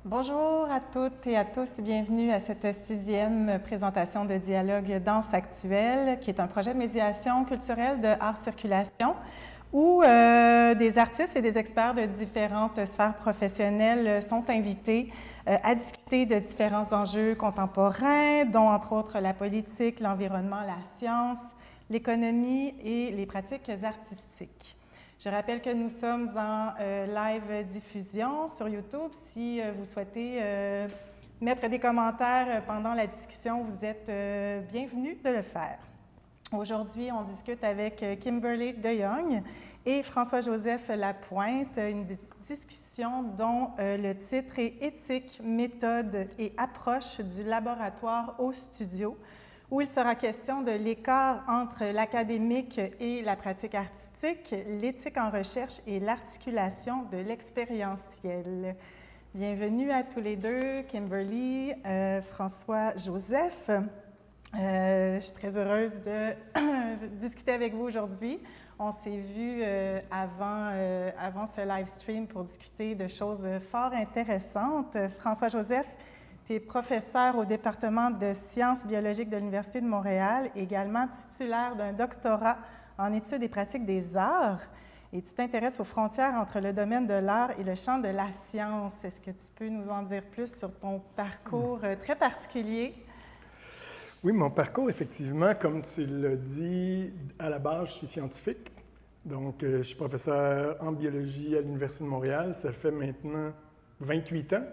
Bonjour à toutes et à tous et bienvenue à cette 6e présentation de Dialogue Danse Actuelle, qui est un projet de médiation culturelle de art circulation où des artistes et des experts de différentes sphères professionnelles sont invités à discuter de différents enjeux contemporains, dont entre autres la politique, l'environnement, la science, l'économie et les pratiques artistiques. Je rappelle que nous sommes en live diffusion sur YouTube. Si vous souhaitez mettre des commentaires pendant la discussion, vous êtes bienvenus de le faire. Aujourd'hui, on discute avec Kimberly DeYoung et François-Joseph Lapointe, une discussion dont le titre est « Éthique, méthode et approche du laboratoire au studio », où il sera question de l'écart entre l'académique et la pratique artistique, l'éthique en recherche et l'articulation de l'expérientiel. Bienvenue à tous les deux, Kimberly, François-Joseph. Je suis très heureuse de discuter avec vous aujourd'hui. On s'est vu avant ce live stream pour discuter de choses fort intéressantes. François-Joseph, tu es professeur au département de sciences biologiques de l'Université de Montréal, également titulaire d'un doctorat en études et pratiques des arts. Et tu t'intéresses aux frontières entre le domaine de l'art et le champ de la science. Est-ce que tu peux nous en dire plus sur ton parcours très particulier? Oui, mon parcours, effectivement, comme tu l'as dit, à la base, je suis scientifique. Donc, je suis professeur en biologie à l'Université de Montréal. Ça fait maintenant 28 ans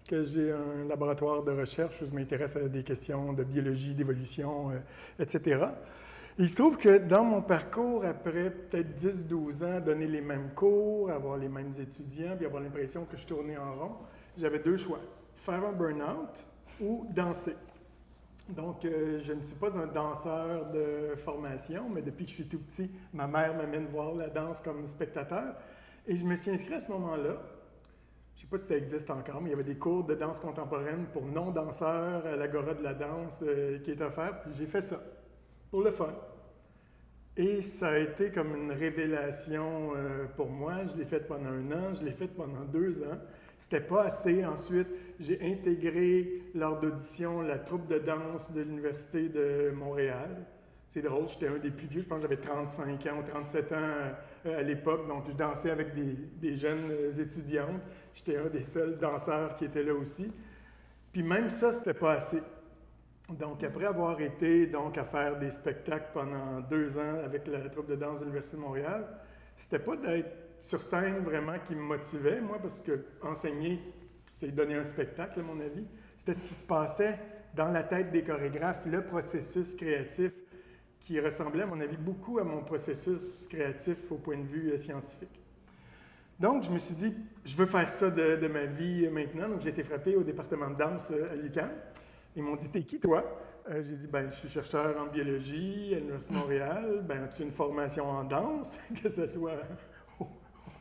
que j'ai un laboratoire de recherche où je m'intéresse à des questions de biologie, d'évolution, etc. Et il se trouve que dans mon parcours, après peut-être 10-12 ans, donner les mêmes cours, avoir les mêmes étudiants, puis avoir l'impression que je tournais en rond, j'avais deux choix, faire un burn-out ou danser. Donc, je ne suis pas un danseur de formation, mais depuis que je suis tout petit, ma mère m'amène voir la danse comme spectateur. Et je me suis inscrit à ce moment-là. Je ne sais pas si ça existe encore, mais il y avait des cours de danse contemporaine pour non-danseurs à l'Agora de la danse qui est offert. Puis j'ai fait ça, pour le fun. Et ça a été comme une révélation pour moi. Je l'ai fait pendant 1 an, je l'ai fait pendant 2 ans. C'était pas assez. Ensuite, j'ai intégré lors d'audition la troupe de danse de l'Université de Montréal. C'est drôle, j'étais un des plus vieux, je pense que j'avais 35 ans ou 37 ans à l'époque, donc je dansais avec des jeunes étudiantes. J'étais un des seuls danseurs qui était là aussi. Puis même ça, c'était pas assez. Donc après avoir été à faire des spectacles pendant 2 ans avec la troupe de danse de l'Université de Montréal, c'était pas d'être sur scène vraiment qui me motivait, moi, parce que enseigner, c'est donner un spectacle, à mon avis. C'était ce qui se passait dans la tête des chorégraphes, le processus créatif, qui ressemblait, à mon avis, beaucoup à mon processus créatif au point de vue scientifique. Donc, je me suis dit, je veux faire ça de ma vie maintenant. Donc, j'ai été frappé au département de danse à l'UQAM. Ils m'ont dit, « T'es qui, toi? » J'ai dit, « Ben, je suis chercheur en biologie à l'Université de Montréal. Ben, as-tu une formation en danse, que ce soit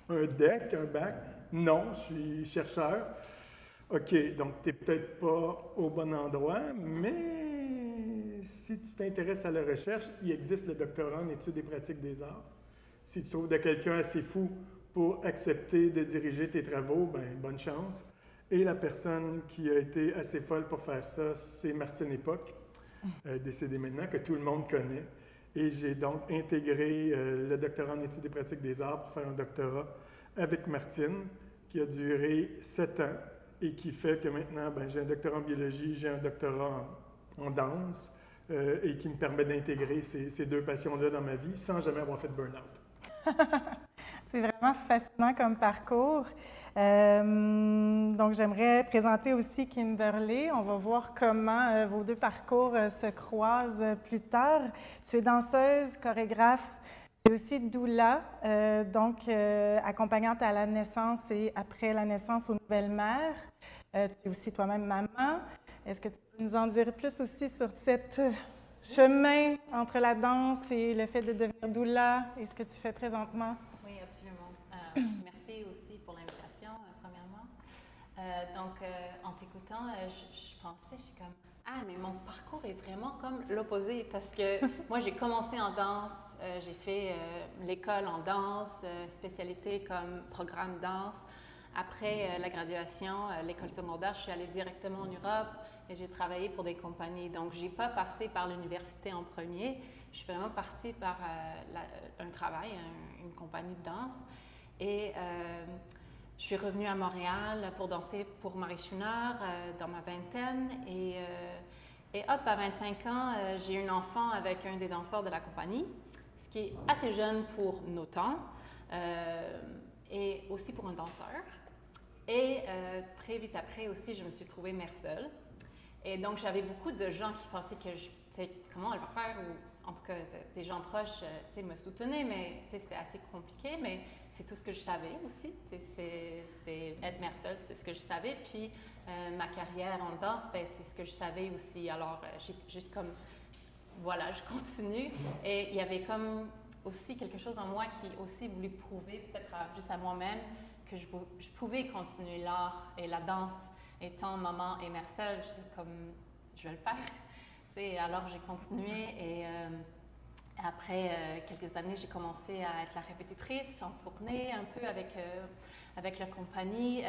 un DEC, un bac? » « Non, je suis chercheur. » « OK, donc tu n'es peut-être pas au bon endroit, mais si tu t'intéresses à la recherche, il existe le doctorat en études et pratiques des arts. Si tu trouves de quelqu'un assez fou pour accepter de diriger tes travaux, ben bonne chance. » Et la personne qui a été assez folle pour faire ça, c'est Martine Époque, décédée maintenant, que tout le monde connaît. Et j'ai donc intégré le doctorat en études et pratiques des arts pour faire un doctorat avec Martine, qui a duré 7 ans. Et qui fait que maintenant, ben, j'ai un doctorat en biologie, j'ai un doctorat en danse, et qui me permet d'intégrer ces deux passions-là dans ma vie sans jamais avoir fait de burn-out. C'est vraiment fascinant comme parcours. Donc, j'aimerais présenter aussi Kimberly. On va voir comment vos deux parcours se croisent plus tard. Tu es danseuse, chorégraphe. Tu es aussi doula, accompagnante à la naissance et après la naissance aux nouvelles mères. Tu es aussi toi-même maman. Est-ce que tu peux nous en dire plus aussi sur cet chemin entre la danse et le fait de devenir doula et ce que tu fais présentement? Oui, absolument. Merci aussi pour l'invitation, premièrement. En t'écoutant, je pensais, j'étais comme, ah, mais mon parcours est vraiment comme l'opposé parce que moi, j'ai commencé en danse, j'ai fait l'école en danse, spécialité comme programme danse. Après la graduation, l'école secondaire, je suis allée directement en Europe et j'ai travaillé pour des compagnies. Donc, je n'ai pas passé par l'université en premier. Je suis vraiment partie par un travail, une compagnie de danse. Et je suis revenue à Montréal pour danser pour Marie Chouinard dans ma vingtaine. Et hop, à 25 ans, j'ai eu un enfant avec un des danseurs de la compagnie, ce qui est assez jeune pour nos temps, et aussi pour un danseur. Et très vite après aussi, je me suis trouvée mère seule. Et donc, j'avais beaucoup de gens qui pensaient que comment elle va faire, ou en tout cas, des gens proches me soutenaient, mais c'était assez compliqué, mais c'est tout ce que je savais aussi. C'était être mère seule, c'est ce que je savais. Puis, ma carrière en danse, ben, c'est ce que je savais aussi. Alors, j'ai juste comme, voilà, je continue. Et il y avait comme aussi quelque chose en moi qui aussi voulait prouver, peut-être juste à moi-même, que je pouvais continuer l'art et la danse étant maman et mère seule. J'étais comme, je vais le faire. Alors, j'ai continué et après quelques années, j'ai commencé à être la répétitrice en tournée un peu avec la compagnie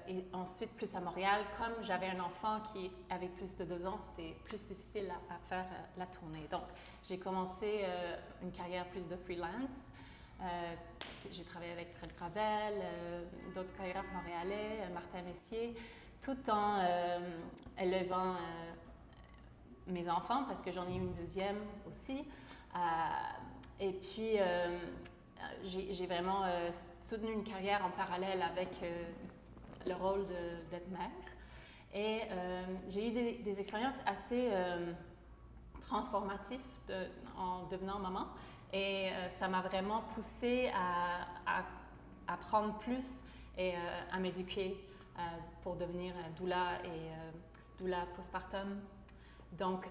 et ensuite plus à Montréal. Comme j'avais un enfant qui avait plus de 2 ans, c'était plus difficile à faire la tournée. Donc, j'ai commencé une carrière plus de freelance. J'ai travaillé avec Fred Gravel, d'autres chorégraphes montréalais, Martin Messier, tout en élevant mes enfants, parce que j'en ai eu une deuxième aussi. Et puis, j'ai vraiment soutenu une carrière en parallèle avec le rôle d'être mère. Et j'ai eu des expériences assez transformatives en devenant maman. Et ça m'a vraiment poussée à apprendre plus et à m'éduquer pour devenir doula et doula postpartum. Donc,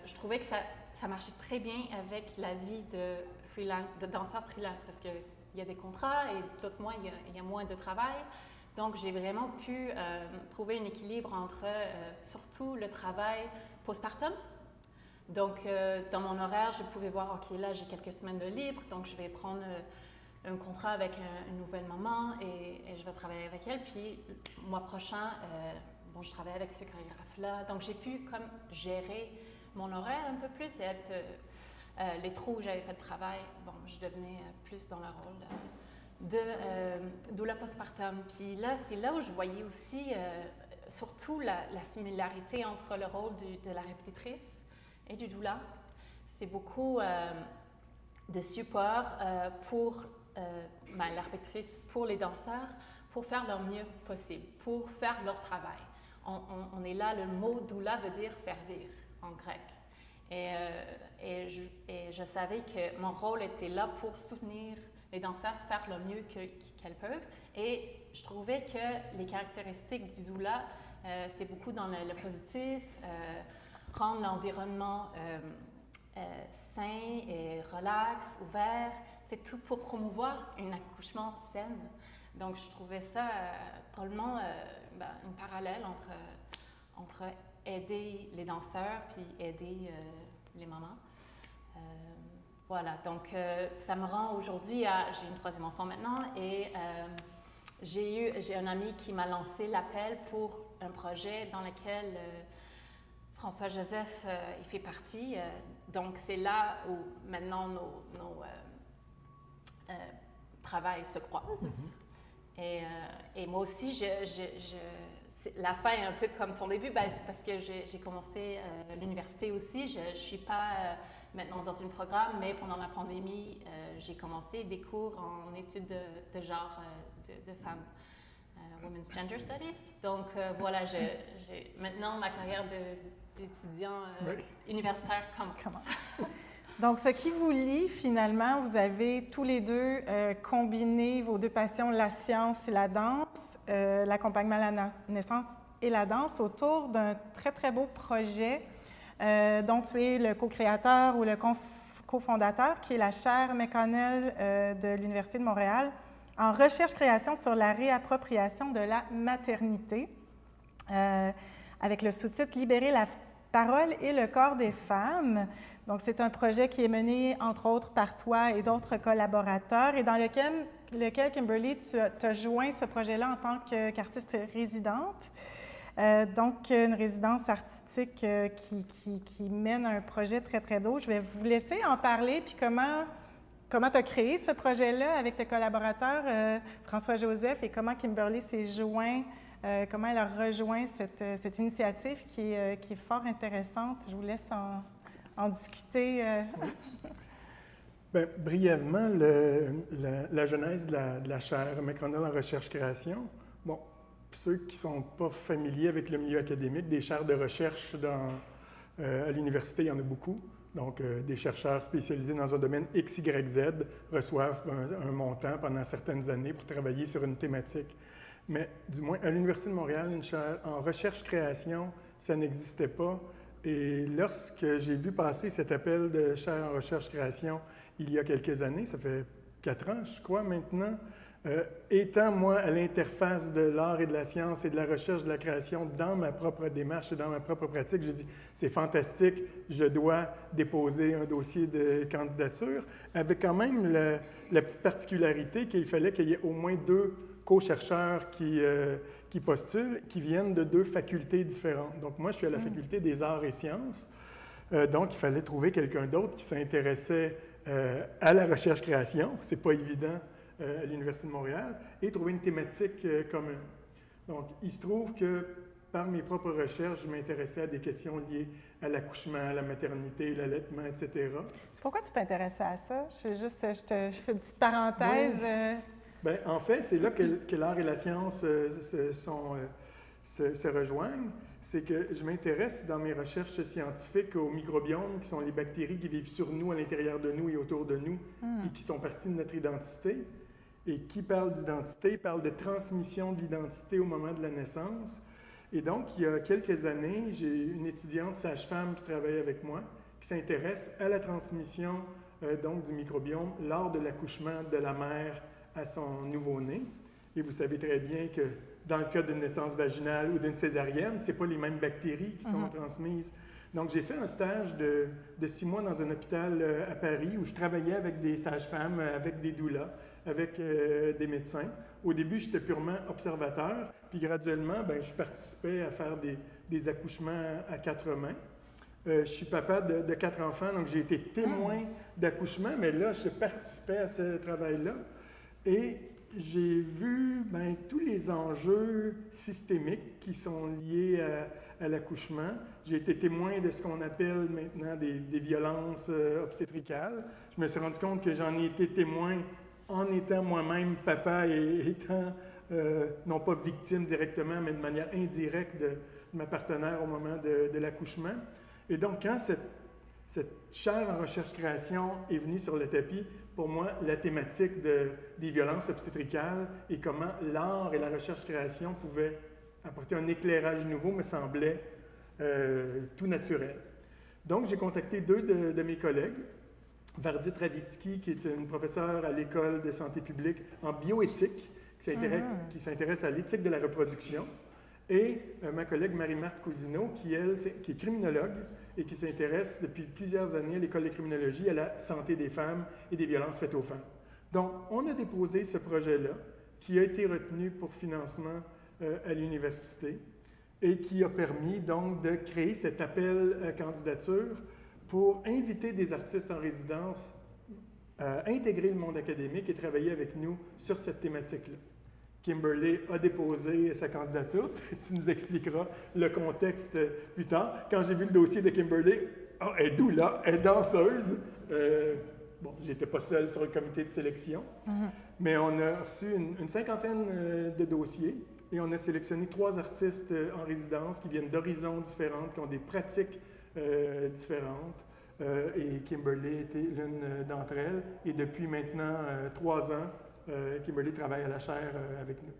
je trouvais que ça marchait très bien avec la vie de freelance, de danseur freelance, parce qu'il y a des contrats et d'autres mois, il y a moins de travail. Donc, j'ai vraiment pu trouver un équilibre entre surtout le travail postpartum. Donc, dans mon horaire, je pouvais voir, OK, là, j'ai quelques semaines de libre, donc je vais prendre un contrat avec une nouvelle maman et je vais travailler avec elle. Puis, le mois prochain, je travaille avec ce chorégraphe-là. Donc, j'ai pu comme gérer mon horaire un peu plus et être les trous où j'avais pas de travail. Bon, je devenais plus dans le rôle de doula postpartum. Puis là, c'est là où je voyais aussi surtout la similarité entre le rôle de la répétitrice et du doula. C'est beaucoup de support pour la répétitrice, pour les danseurs, pour faire leur mieux possible, pour faire leur travail. On est là, le mot doula veut dire servir en grec. Et je savais que mon rôle était là pour soutenir les danseurs, faire le mieux qu'elles peuvent. Et je trouvais que les caractéristiques du doula, c'est beaucoup dans le positif, rendre l'environnement sain et relax, ouvert, c'est tout pour promouvoir un accouchement sain. Donc, je trouvais ça tellement une parallèle entre aider les danseurs puis aider les mamans. Voilà, donc ça me rend aujourd'hui j'ai une 3e enfant maintenant et j'ai un ami qui m'a lancé l'appel pour un projet dans lequel François Joseph il fait partie. Donc, c'est là où maintenant nos travails se croisent. Et moi aussi, la fin est un peu comme ton début, c'est parce que j'ai commencé l'université aussi. Je ne suis pas maintenant dans un programme, mais pendant la pandémie, j'ai commencé des cours en études de genre de femmes, Women's Gender Studies. Donc voilà, maintenant ma carrière d'étudiant universitaire commence. Donc, ce qui vous lie, finalement, vous avez tous les deux combiné vos 2 passions, la science et la danse, l'accompagnement à la naissance et la danse, autour d'un très, très beau projet dont tu es le co-créateur ou le cofondateur, qui est la chaire McConnell de l'Université de Montréal en recherche-création sur la réappropriation de la maternité, avec le sous-titre « Libérer la parole et le corps des femmes ». Donc, c'est un projet qui est mené, entre autres, par toi et d'autres collaborateurs et dans lequel Kimberly, tu as joint ce projet-là en tant qu'artiste résidente. Donc, une résidence artistique qui mène un projet très, très beau. Je vais vous laisser en parler, puis comment tu as créé ce projet-là avec tes collaborateurs, François-Joseph, et comment Kimberly s'est joint, comment elle a rejoint cette initiative qui est fort intéressante. Je vous laisse en discuter. Bien, brièvement, la genèse de la chaire McConnell en recherche-création. Bon, ceux qui ne sont pas familiers avec le milieu académique, des chaires de recherche à l'université, il y en a beaucoup. Donc, des chercheurs spécialisés dans un domaine X, Y, Z reçoivent un montant pendant certaines années pour travailler sur une thématique. Mais du moins, à l'Université de Montréal, une chaire en recherche-création, ça n'existait pas. Et lorsque j'ai vu passer cet appel de chaire en recherche-création il y a quelques années, ça fait 4 ans, je crois, maintenant, étant, moi, à l'interface de l'art et de la science et de la recherche de la création dans ma propre démarche et dans ma propre pratique, j'ai dit, c'est fantastique, je dois déposer un dossier de candidature, avec quand même la petite particularité qu'il fallait qu'il y ait au moins 2 co-chercheurs qui postulent, qui viennent de 2 facultés différentes. Donc, moi, je suis à la faculté des arts et sciences, donc il fallait trouver quelqu'un d'autre qui s'intéressait à la recherche-création, c'est pas évident, à l'Université de Montréal, et trouver une thématique commune. Donc, il se trouve que par mes propres recherches, je m'intéressais à des questions liées à l'accouchement, à la maternité, l'allaitement, etc. Pourquoi tu t'intéressais à ça? Je fais une petite parenthèse. Oui. Bien, en fait, c'est là que l'art et la science se rejoignent. C'est que je m'intéresse dans mes recherches scientifiques aux microbiomes, qui sont les bactéries qui vivent sur nous, à l'intérieur de nous et autour de nous, et qui sont partie de notre identité. Et qui parle d'identité, parle de transmission de l'identité au moment de la naissance. Et donc, il y a quelques années, j'ai une étudiante sage-femme qui travaille avec moi, qui s'intéresse à la transmission donc du microbiome lors de l'accouchement de la mère à son nouveau-né. Et vous savez très bien que dans le cas d'une naissance vaginale ou d'une césarienne, ce n'est pas les mêmes bactéries qui sont transmises. Donc, j'ai fait un stage de 6 mois dans un hôpital à Paris où je travaillais avec des sages-femmes, avec des doulas, avec des médecins. Au début, j'étais purement observateur, puis graduellement, bien, je participais à faire des accouchements à 4 mains. Je suis papa de 4 enfants, donc j'ai été témoin d'accouchement, mais là, je participais à ce travail-là. Et j'ai vu tous les enjeux systémiques qui sont liés à l'accouchement. J'ai été témoin de ce qu'on appelle maintenant des violences obstétricales. Je me suis rendu compte que j'en ai été témoin en étant moi-même papa et étant, non pas victime directement, mais de manière indirecte de ma partenaire au moment de l'accouchement. Et donc, quand cette chaire en recherche-création est venue sur le tapis, pour moi, la thématique des violences obstétricales et comment l'art et la recherche-création pouvaient apporter un éclairage nouveau me semblait tout naturel. Donc, j'ai contacté 2 de mes collègues, Vardit Ravitsky, qui est une professeure à l'École de santé publique en bioéthique, qui s'intéresse à l'éthique de la reproduction, et ma collègue Marie-Marthe Cousineau, qui est criminologue et qui s'intéresse depuis plusieurs années à l'École de criminologie à la santé des femmes et des violences faites aux femmes. Donc, on a déposé ce projet-là, qui a été retenu pour financement à l'université et qui a permis donc de créer cet appel à candidature pour inviter des artistes en résidence à intégrer le monde académique et travailler avec nous sur cette thématique-là. Kimberly a déposé sa candidature. Tu nous expliqueras le contexte plus tard. Quand j'ai vu le dossier de Kimberly, elle est doula, elle est danseuse. Bon, j'étais pas seul sur le comité de sélection, mais on a reçu une cinquantaine de dossiers et on a sélectionné 3 artistes en résidence qui viennent d'horizons différents, qui ont des pratiques différentes. Et Kimberly était l'une d'entre elles. Et depuis maintenant 3 ans, Kimberly travaille à la chaire avec nous.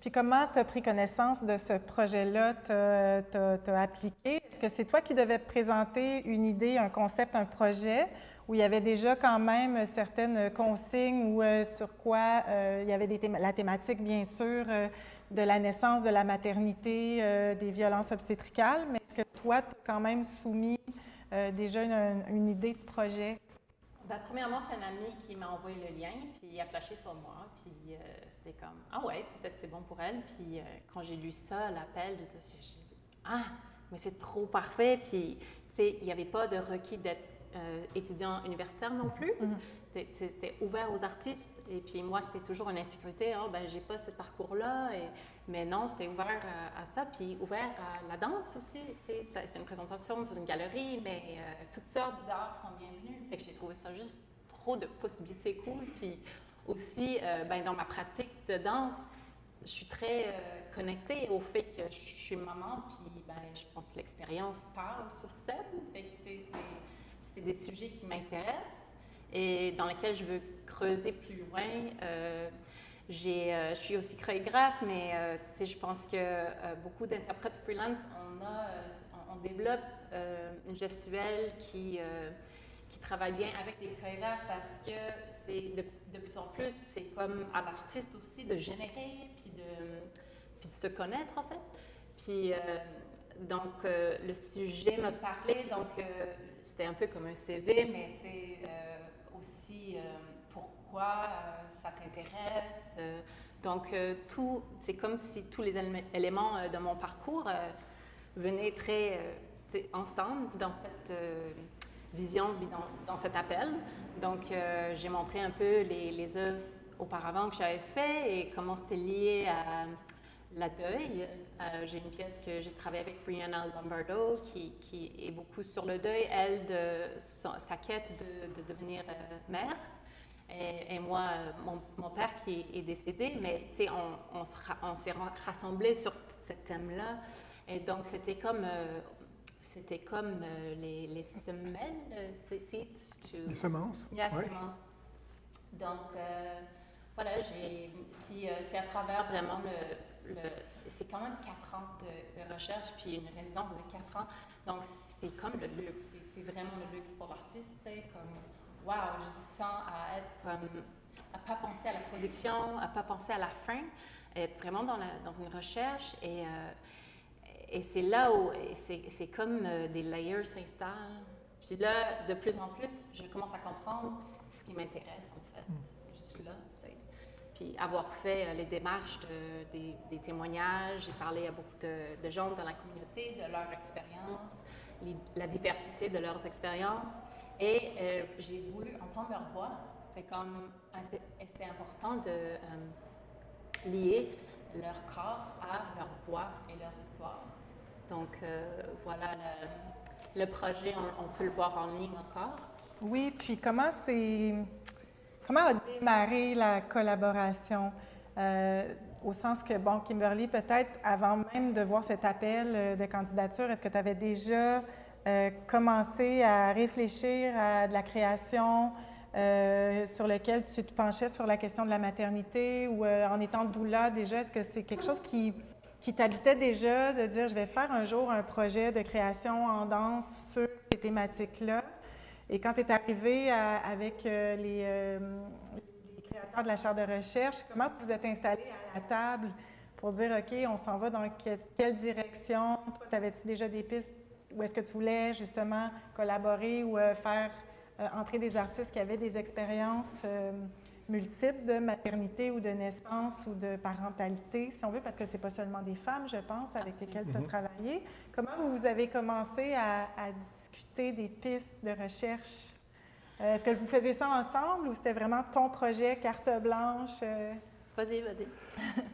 Puis comment tu as pris connaissance de ce projet-là, t'as appliqué? Est-ce que c'est toi qui devais présenter une idée, un concept, un projet, où il y avait déjà quand même certaines consignes ou sur quoi il y avait la thématique, bien sûr, de la naissance, de la maternité, des violences obstétricales, mais est-ce que toi, tu as quand même soumis déjà une idée de projet? Ben, premièrement, c'est un ami qui m'a envoyé le lien, puis il a flashé sur moi, puis c'était comme « Ah ouais, peut-être c'est bon pour elle », puis quand j'ai lu ça, l'appel, j'ai dit « Ah, mais c'est trop parfait », puis tu sais, il n'y avait pas de requis d'être étudiant universitaire non plus. C'était ouvert aux artistes, et puis moi, c'était toujours une insécurité, « Ah, ben j'ai pas ce parcours-là », mais non, c'était ouvert à ça, puis ouvert à la danse aussi. C'est une présentation dans une galerie, mais toutes sortes d'arts sont bienvenus. Fait que j'ai trouvé ça juste trop de possibilités cool. Puis aussi, ben, dans ma pratique de danse, je suis très connectée au fait que je suis maman, puis ben, je pense que l'expérience parle sur scène. Fait que c'est des sujets qui m'intéressent et dans lesquels je veux creuser plus loin. Je suis aussi chorégraphe, mais je pense que beaucoup d'interprètes freelance, on développe une gestuelle qui travaille bien avec des chorégraphes parce que c'est de plus en plus, c'est comme à l'artiste aussi de générer puis de se connaître en fait. Puis donc le sujet me parlait, donc c'était un peu comme un CV, mais aussi pourquoi ça t'intéresse. Donc, c'est comme si tous les éléments de mon parcours venaient très ensemble dans cette vision, dans cet appel. Donc, j'ai montré un peu les œuvres auparavant que j'avais faites et comment c'était lié à la deuil. J'ai une pièce que j'ai travaillée avec Brianna Lombardo qui est beaucoup sur le deuil, elle, de sa quête de devenir mère. Et moi, mon père qui est décédé, mais on s'est rassemblés sur ce thème-là. Et donc, c'était comme les semelles, les semences. Yeah, semences. Donc, voilà, puis c'est à travers vraiment c'est quand même 4 ans de recherche, puis une résidence de 4 ans. Donc, c'est comme le luxe, c'est vraiment le luxe pour l'artiste, comme... Wow, j'ai du temps à être comme, à pas penser à la production, à pas penser à la fin, être vraiment dans une recherche et c'est là où c'est comme des layers s'installent. Puis là, de plus en plus, je commence à comprendre ce qui m'intéresse en fait, juste là, tu sais. Puis avoir fait les démarches des témoignages, j'ai parlé à beaucoup de gens dans la communauté, de leur expérience, la diversité de leurs expériences. Et j'ai voulu entendre leur voix. C'était important de lier leur corps à leur voix et leurs histoires. Donc voilà, le projet, on peut le voir en ligne encore. Oui, puis comment a démarré la collaboration? Au sens que, bon, Kimberly, peut-être avant même de voir cet appel de candidature, est-ce que tu avais déjà commencé à réfléchir à de la création sur lequel tu te penchais sur la question de la maternité ou en étant doula déjà, est-ce que c'est quelque chose qui t'habitait déjà de dire je vais faire un jour un projet de création en danse sur ces thématiques-là? Et quand tu es arrivé avec les créateurs de la chaire de recherche, comment vous êtes installés à la table pour dire OK, on s'en va dans quelle direction? Toi, avais-tu déjà des pistes? Ou est-ce que tu voulais justement collaborer ou faire entrer des artistes qui avaient des expériences multiples de maternité ou de naissance ou de parentalité, si on veut, parce que ce n'est pas seulement des femmes, je pense, avec lesquelles tu as travaillé. Comment vous avez commencé à discuter des pistes de recherche? Est-ce que vous faisiez ça ensemble ou c'était vraiment ton projet, carte blanche? Vas-y.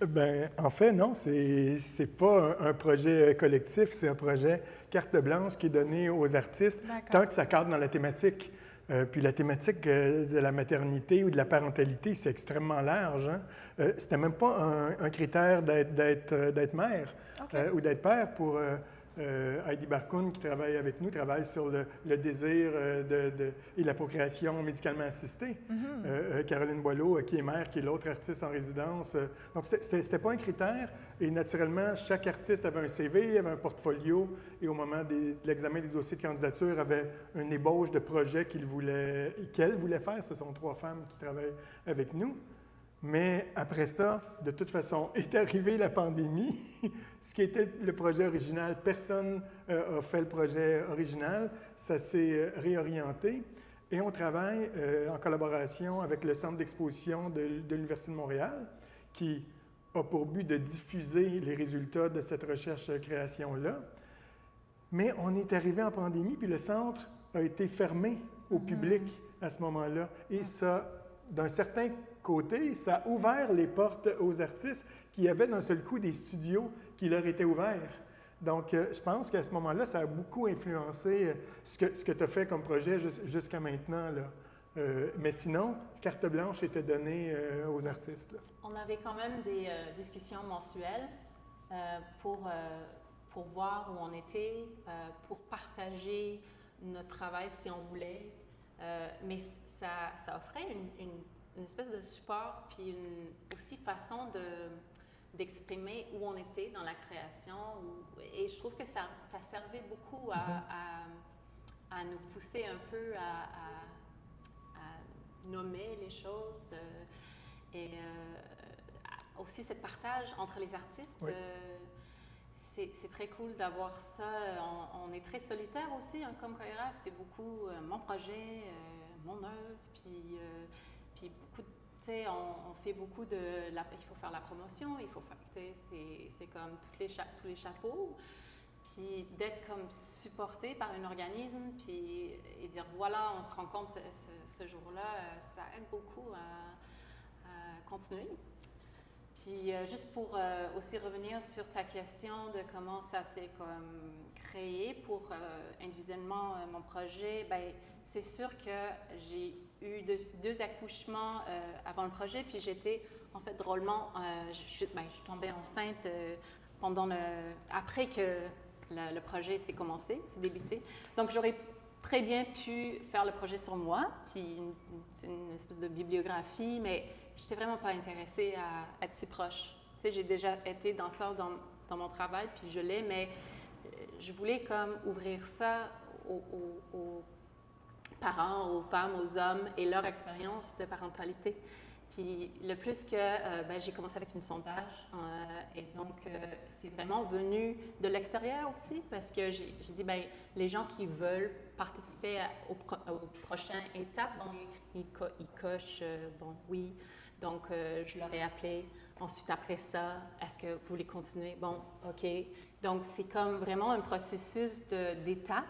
Bien, en fait, non, c'est pas un projet collectif, c'est un projet carte blanche qui est donné aux artistes tant que ça cadre dans la thématique. Puis la thématique de la maternité ou de la parentalité, c'est extrêmement large. Hein? C'était même pas un critère d'être mère ou d'être père pour Heidi Barkoun, qui travaille avec nous, travaille sur le désir et la procréation médicalement assistée. Caroline Boileau, qui est mère, qui est l'autre artiste en résidence. Donc, c'était pas un critère. Et naturellement, chaque artiste avait un CV, avait un portfolio, et au moment de l'examen des dossiers de candidature, avait une ébauche de projet qu'elle voulait faire. Ce sont 3 femmes qui travaillent avec nous. Mais après ça, de toute façon, est arrivée la pandémie. Ce qui était le projet original, personne n'a fait le projet original. Ça s'est réorienté. Et on travaille en collaboration avec le Centre d'exposition de l'Université de Montréal, qui a pour but de diffuser les résultats de cette recherche-création-là. Mais on est arrivé en pandémie, puis le centre a été fermé au public à ce moment-là. Et ça, d'un certain côté, ça a ouvert les portes aux artistes qui avaient d'un seul coup des studios qui leur étaient ouverts. Donc, je pense qu'à ce moment-là, ça a beaucoup influencé ce que tu as fait comme projet jusqu'à maintenant, là. Mais sinon, carte blanche était donnée aux artistes, là. On avait quand même des discussions mensuelles pour voir où on était, pour partager notre travail si on voulait. Mais ça offrait une espèce de support, puis aussi façon d'exprimer où on était dans la création. Et je trouve que ça servait beaucoup à nous pousser un peu à nommer les choses. Et aussi, ce partage entre les artistes. Oui. C'est très cool d'avoir ça. On est très solitaire aussi, hein, comme chorégraphe. C'est beaucoup mon projet, mon œuvre, puis beaucoup, tu sais, on fait beaucoup il faut faire la promotion, il faut faire, tu sais, c'est comme tous les chapeaux. Puis d'être comme supporté par un organisme, puis et dire voilà, on se rencontre ce jour-là, ça aide beaucoup à continuer. Puis juste pour aussi revenir sur ta question de comment ça s'est comme créé pour individuellement mon projet, ben c'est sûr que j'ai eu deux accouchements avant le projet, puis j'étais en fait drôlement, je suis tombée enceinte après que le projet s'est débuté. Donc j'aurais très bien pu faire le projet sur moi, puis c'est une espèce de bibliographie, mais je n'étais vraiment pas intéressée à être si proche. Tu sais, j'ai déjà été danseur dans mon travail, puis je l'ai, mais je voulais comme ouvrir ça aux parents, aux femmes, aux hommes et leur expérience de parentalité. Puis le plus que j'ai commencé avec un sondage et donc c'est vraiment venu de l'extérieur aussi parce que j'ai dit les gens qui veulent participer aux prochaines étapes, ils cochent oui. Donc je leur ai appelé. Ensuite après ça, est-ce que vous voulez continuer? Bon, ok. Donc c'est comme vraiment un processus d'étapes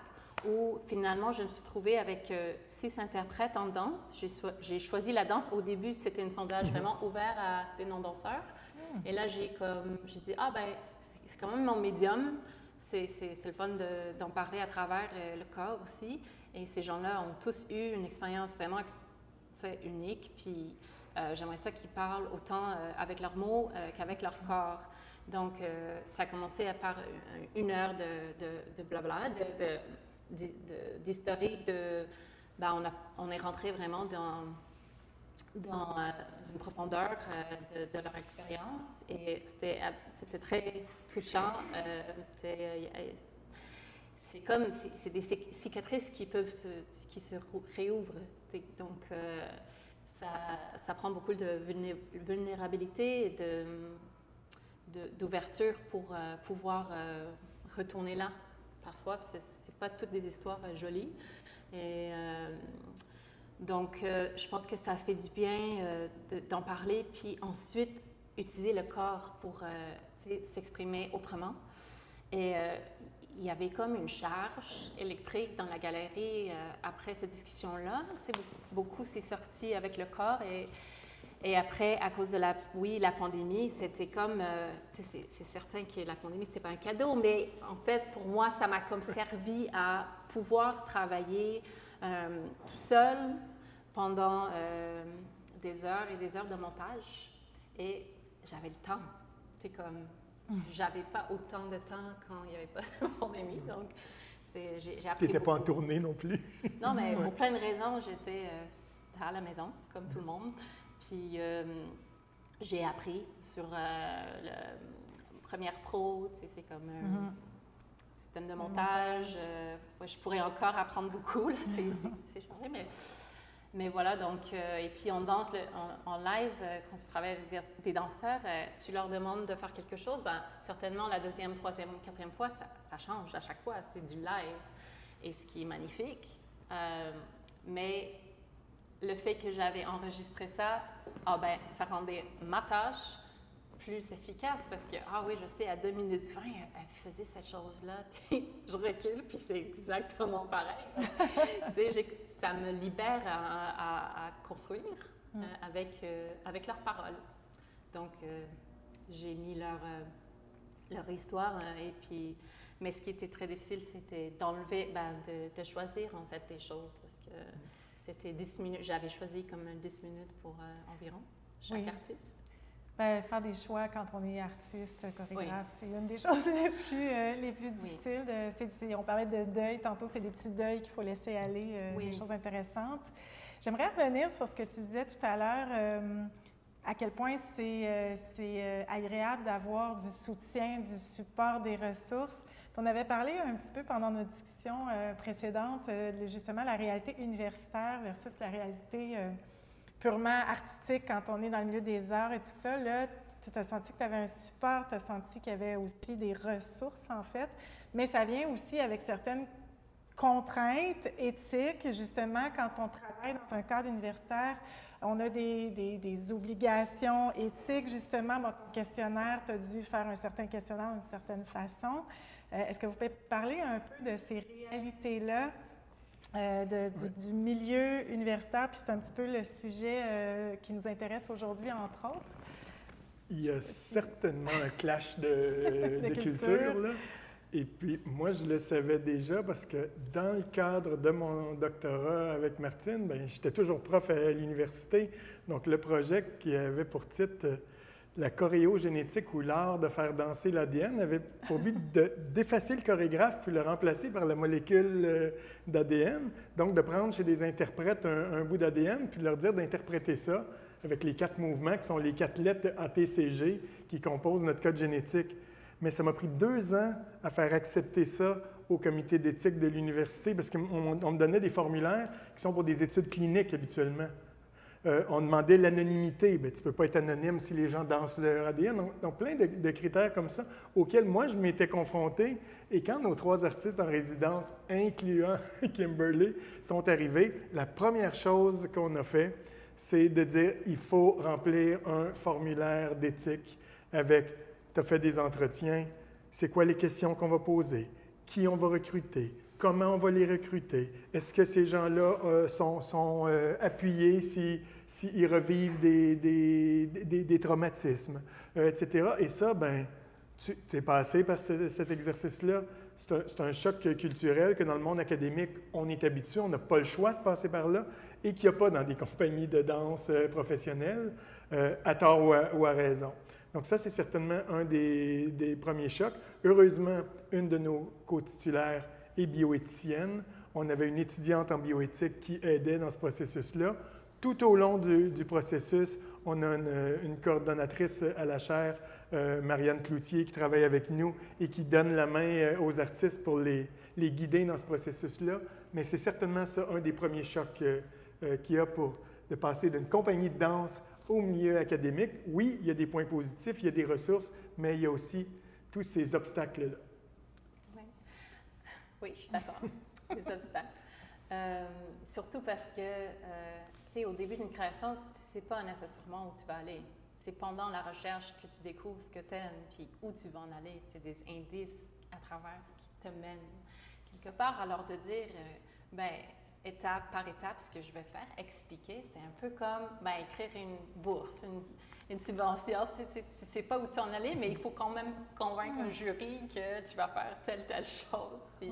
où finalement je me suis trouvée avec 6 interprètes en danse. J'ai choisi la danse. Au début, c'était un sondage vraiment ouvert à des non-danseurs. Et là, j'ai dit, c'est quand même mon médium. C'est le fun d'en parler à travers le corps aussi. Et ces gens-là ont tous eu une expérience vraiment unique. Puis j'aimerais ça qu'ils parlent autant avec leurs mots qu'avec leur corps. Donc, ça a commencé par 1 heure de blabla, d'historique on est rentré vraiment dans une profondeur de leur expérience et c'était très touchant. C'est des cicatrices qui se réouvrent. Donc ça prend beaucoup de vulnérabilité et d'ouverture pour pouvoir retourner là. Parfois, c'est pas toutes des histoires jolies. Et donc, je pense que ça fait du bien d'en parler, puis ensuite utiliser le corps pour s'exprimer autrement. Et il y avait comme une charge électrique dans la galerie après cette discussion-là. Beaucoup s'est sorti avec le corps et après, à cause de la pandémie, c'était comme, c'est certain que la pandémie, c'était pas un cadeau, mais en fait, pour moi, ça m'a comme servi à pouvoir travailler tout seul pendant des heures et des heures de montage. Et j'avais le temps. C'est comme, j'avais pas autant de temps quand il n'y avait pas de pandémie. Donc, j'ai appris. Tu n'étais pas en beaucoup. tournée non plus. Non, mais pour plein de raisons, j'étais à la maison, comme tout le monde. Puis, j'ai appris sur le Premiere Pro, tu sais, c'est comme un système de montage. Ouais, je pourrais encore apprendre beaucoup, là, c'est changé, mais voilà, donc, et puis on danse en live, quand tu travailles avec des danseurs, tu leur demandes de faire quelque chose, ben, certainement la deuxième, troisième, quatrième fois, ça change à chaque fois, c'est du live, et ce qui est magnifique. Mais le fait que j'avais enregistré ça, ça rendait ma tâche plus efficace parce que, oui, je sais, à 2 minutes 20, elle faisait cette chose-là, puis je recule, puis c'est exactement pareil. Ça me libère à construire avec leurs paroles. Donc, j'ai mis leur histoire, et puis, mais ce qui était très difficile, c'était d'enlever, de choisir en fait des choses parce que c'était 10 minutes, j'avais choisi comme 10 minutes pour environ chaque artiste. Faire des choix quand on est artiste, chorégraphe, c'est une des choses les plus difficiles. On parlait de deuil, tantôt, c'est des petits deuils qu'il faut laisser aller, des choses intéressantes. J'aimerais revenir sur ce que tu disais tout à l'heure, à quel point c'est agréable d'avoir du soutien, du support, des ressources. On avait parlé un petit peu pendant notre discussion précédente, justement, la réalité universitaire versus la réalité purement artistique quand on est dans le milieu des arts et tout ça. Là, tu as senti que tu avais un support, tu as senti qu'il y avait aussi des ressources, en fait, mais ça vient aussi avec certaines contraintes éthiques, justement, quand on travaille dans un cadre universitaire. On a des obligations éthiques, justement. Ton questionnaire, tu as dû faire un certain questionnaire d'une certaine façon. Est-ce que vous pouvez parler un peu de ces réalités-là du milieu universitaire? Puis c'est un petit peu le sujet qui nous intéresse aujourd'hui, entre autres. Il y a certainement un clash de culture, là. Et puis, moi, je le savais déjà parce que dans le cadre de mon doctorat avec Martine, j'étais toujours prof à l'université. Donc, le projet qui avait pour titre la choréogénétique ou l'art de faire danser l'ADN avait pour but d'effacer le chorégraphe puis le remplacer par la molécule d'ADN. Donc, de prendre chez des interprètes un bout d'ADN puis de leur dire d'interpréter ça avec les 4 mouvements qui sont les 4 lettres ATCG qui composent notre code génétique. Mais ça m'a pris 2 ans à faire accepter ça au comité d'éthique de l'université parce qu'on me donnait des formulaires qui sont pour des études cliniques habituellement. On demandait l'anonymité. Tu ne peux pas être anonyme si les gens dansent leur ADN. Donc plein de critères comme ça auxquels moi, je m'étais confronté. Et quand nos 3 artistes en résidence, incluant Kimberly, sont arrivés, la première chose qu'on a fait, c'est de dire il faut remplir un formulaire d'éthique avec tu as fait des entretiens, c'est quoi les questions qu'on va poser, qui on va recruter, comment on va les recruter, est-ce que ces gens-là sont appuyés s'ils revivent des traumatismes, etc. Et ça, tu es passé par cet exercice-là. C'est un choc culturel que dans le monde académique, on est habitué, on n'a pas le choix de passer par là et qu'il n'y a pas dans des compagnies de danse professionnelles, à tort ou à raison. Donc ça, c'est certainement un des premiers chocs. Heureusement, une de nos co-titulaires est bioéthicienne. On avait une étudiante en bioéthique qui aidait dans ce processus-là. Tout au long du processus, on a une coordonnatrice à la chaire, Marianne Cloutier, qui travaille avec nous et qui donne la main aux artistes pour les guider dans ce processus-là. Mais c'est certainement ça, un des premiers chocs qu'il y a de passer d'une compagnie de danse au milieu académique. Oui, il y a des points positifs, il y a des ressources, mais il y a aussi tous ces obstacles-là. Oui, je suis d'accord. Les obstacles. Surtout parce que, tu sais, au début d'une création, tu ne sais pas nécessairement où tu vas aller. C'est pendant la recherche que tu découvres ce que tu aimes, puis où tu vas en aller. C'est des indices à travers qui te mènent quelque part. Alors de dire, étape par étape, ce que je vais faire, expliquer, c'était un peu comme écrire une bourse, une subvention. Tu ne sais pas où tu en aller, mais il faut quand même convaincre un jury que tu vas faire telle chose, puis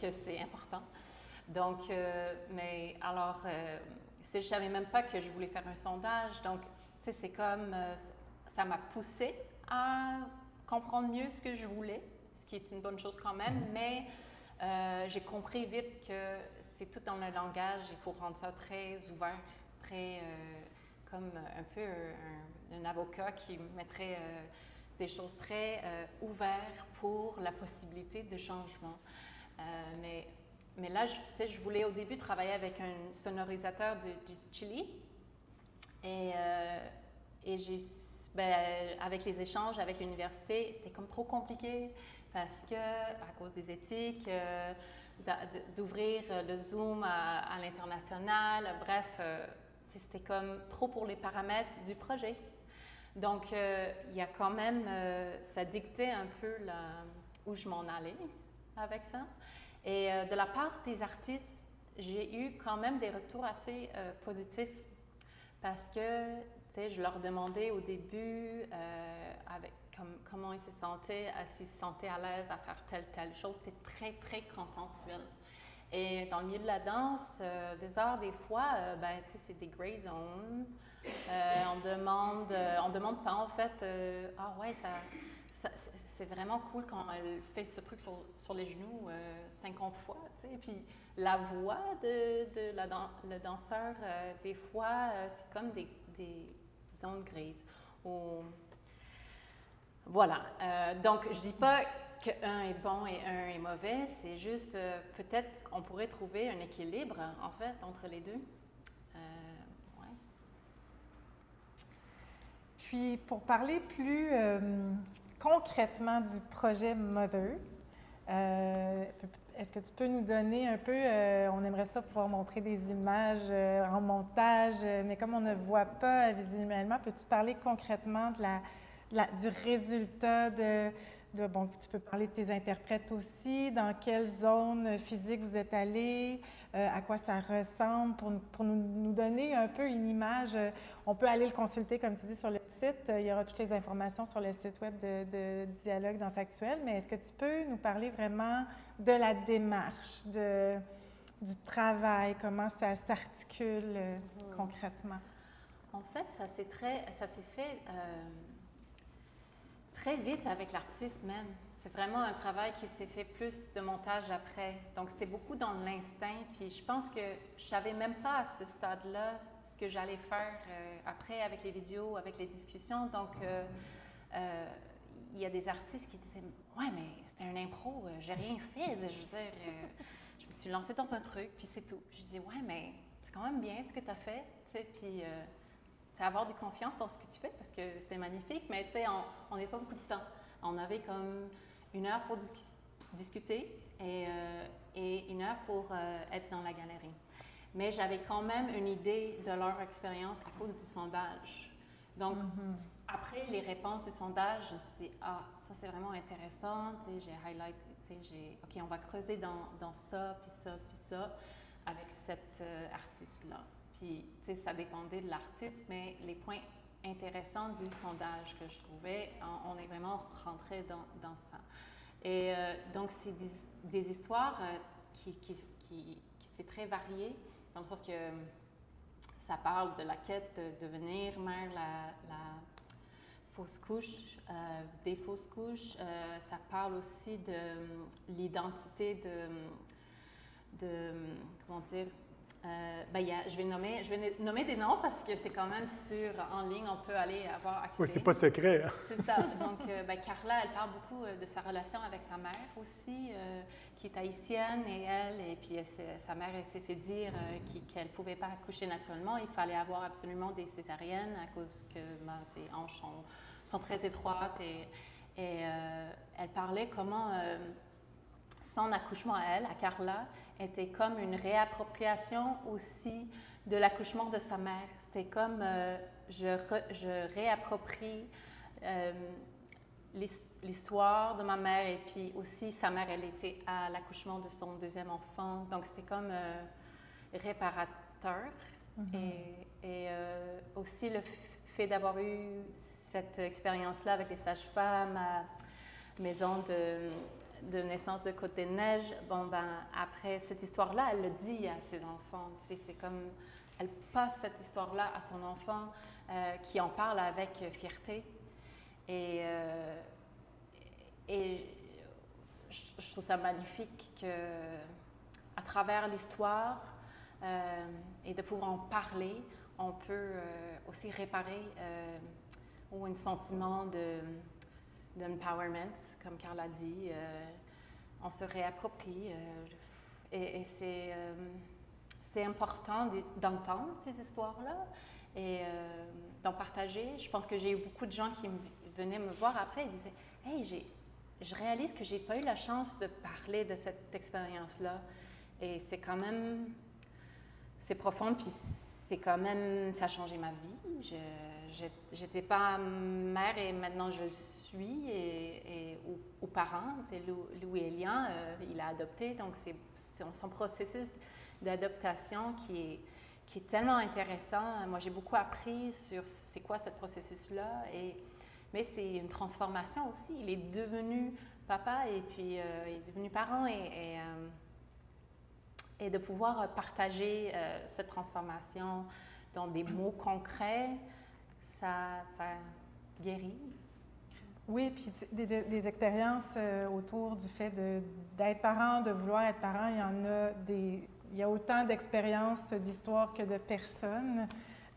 que c'est important. Donc, mais alors, je ne savais même pas que je voulais faire un sondage. Donc, tu sais, c'est comme, ça m'a poussée à comprendre mieux ce que je voulais, ce qui est une bonne chose quand même, mais j'ai compris vite que c'est tout dans le langage, il faut rendre ça très ouvert, très comme un peu un avocat qui mettrait des choses très ouvertes pour la possibilité de changement. Mais là, je voulais au début travailler avec un sonorisateur du Chili et avec les échanges avec l'université, c'était comme trop compliqué parce que, à cause des éthiques, d'ouvrir le Zoom à l'international, bref, c'était comme trop pour les paramètres du projet. Donc, il y a quand même, ça dictait un peu où je m'en allais avec ça. Et de la part des artistes, j'ai eu quand même des retours assez positifs parce que, tu sais, je leur demandais au début comment ils se sentaient, s'ils se sentaient à l'aise à faire telle chose. C'était très, très consensuel. Et dans le milieu de la danse, des arts, des fois, tu sais, c'est des gray zones. On demande pas en fait, ah ouais, c'est vraiment cool quand elle fait ce truc sur les genoux 50 fois, tu sais. Et puis la voix le danseur, des fois, c'est comme des zones grises. Voilà. Donc, je dis pas qu'un est bon et un est mauvais, c'est juste peut-être on pourrait trouver un équilibre, en fait, entre les deux. Ouais. Puis, pour parler plus concrètement du projet Mother, est-ce que tu peux nous donner un peu, on aimerait ça pouvoir montrer des images en montage, mais comme on ne voit pas visuellement, peux-tu parler concrètement du résultat bon, tu peux parler de tes interprètes aussi, dans quelle zone physique vous êtes allés, à quoi ça ressemble, pour nous donner un peu une image. On peut aller le consulter, comme tu dis, sur le site. Il y aura toutes les informations sur le site web de Dialogue Danse Actuelle, mais est-ce que tu peux nous parler vraiment de la démarche, du travail, comment ça s'articule concrètement? En fait, ça s'est fait très vite avec l'artiste même. C'est vraiment un travail qui s'est fait plus de montage après. Donc, c'était beaucoup dans l'instinct. Puis, je pense que je savais même pas à ce stade-là ce que j'allais faire après avec les vidéos, avec les discussions. Donc, il y a des artistes qui disaient « Ouais, mais c'était un impro, j'ai rien fait. » Je veux dire, je me suis lancée dans un truc, puis c'est tout. Je disais « Ouais, mais c'est quand même bien ce que tu as fait. » Tu sais, puis avoir du confiance dans ce que tu fais parce que c'était magnifique, mais tu sais, on n'avait pas beaucoup de temps. On avait comme 1 heure pour discuter et 1 heure pour être dans la galerie. Mais j'avais quand même une idée de leur expérience à cause du sondage. Donc, après les réponses du sondage, je me suis dit, ah, ça c'est vraiment intéressant, tu sais, j'ai highlight, tu sais, OK, on va creuser dans ça, puis ça, puis ça, avec cette artiste-là. Puis, tu sais, ça dépendait de l'artiste, mais les points intéressants du sondage que je trouvais, on est vraiment rentré dans ça. Et donc, c'est des histoires qui c'est très varié, dans le sens que ça parle de la quête de devenir mère, la fausse couche, des fausses couches. Ça parle aussi de l'identité de comment dire, je vais nommer des noms parce que c'est quand même en ligne, on peut aller avoir accès. Oui, c'est pas secret. Hein? C'est ça. Donc, Carla, elle parle beaucoup de sa relation avec sa mère aussi, qui est haïtienne, et puis sa mère, elle s'est fait dire qu'elle ne pouvait pas accoucher naturellement, il fallait avoir absolument des césariennes à cause que ses hanches sont très étroites, et elle parlait comment son accouchement à elle, à Carla, était comme une réappropriation aussi de l'accouchement de sa mère. C'était comme je réapproprie l'histoire de ma mère, et puis aussi sa mère, elle était à l'accouchement de son 2e enfant. Donc c'était comme réparateur. Et aussi le fait d'avoir eu cette expérience-là avec les sages-femmes à Maison de naissance de Côte-des-Neiges, après cette histoire-là, elle le dit à ses enfants. Tu sais, c'est comme, elle passe cette histoire-là à son enfant qui en parle avec fierté. Et je trouve ça magnifique qu'à travers l'histoire et de pouvoir en parler, on peut aussi réparer un sentiment d'empowerment, comme Carla dit. On se réapproprie et c'est important d'entendre ces histoires-là et d'en partager. Je pense que j'ai eu beaucoup de gens qui venaient me voir après et disaient « Hey, je réalise que je n'ai pas eu la chance de parler de cette expérience-là. » Et c'est quand même, c'est profond, puis c'est quand même, ça a changé ma vie. J'étais pas mère et maintenant je le suis, ou parent. C'est Louis Elian, il a adopté, donc c'est son processus d'adaptation qui est tellement intéressant. Moi, j'ai beaucoup appris sur c'est quoi ce processus-là, mais c'est une transformation aussi. Il est devenu papa et puis il est devenu parent et de pouvoir partager cette transformation dans des mots concrets, ça guérit. Oui, puis des expériences autour du fait d'être parent, de vouloir être parent, il y a autant d'expériences, d'histoires que de personnes.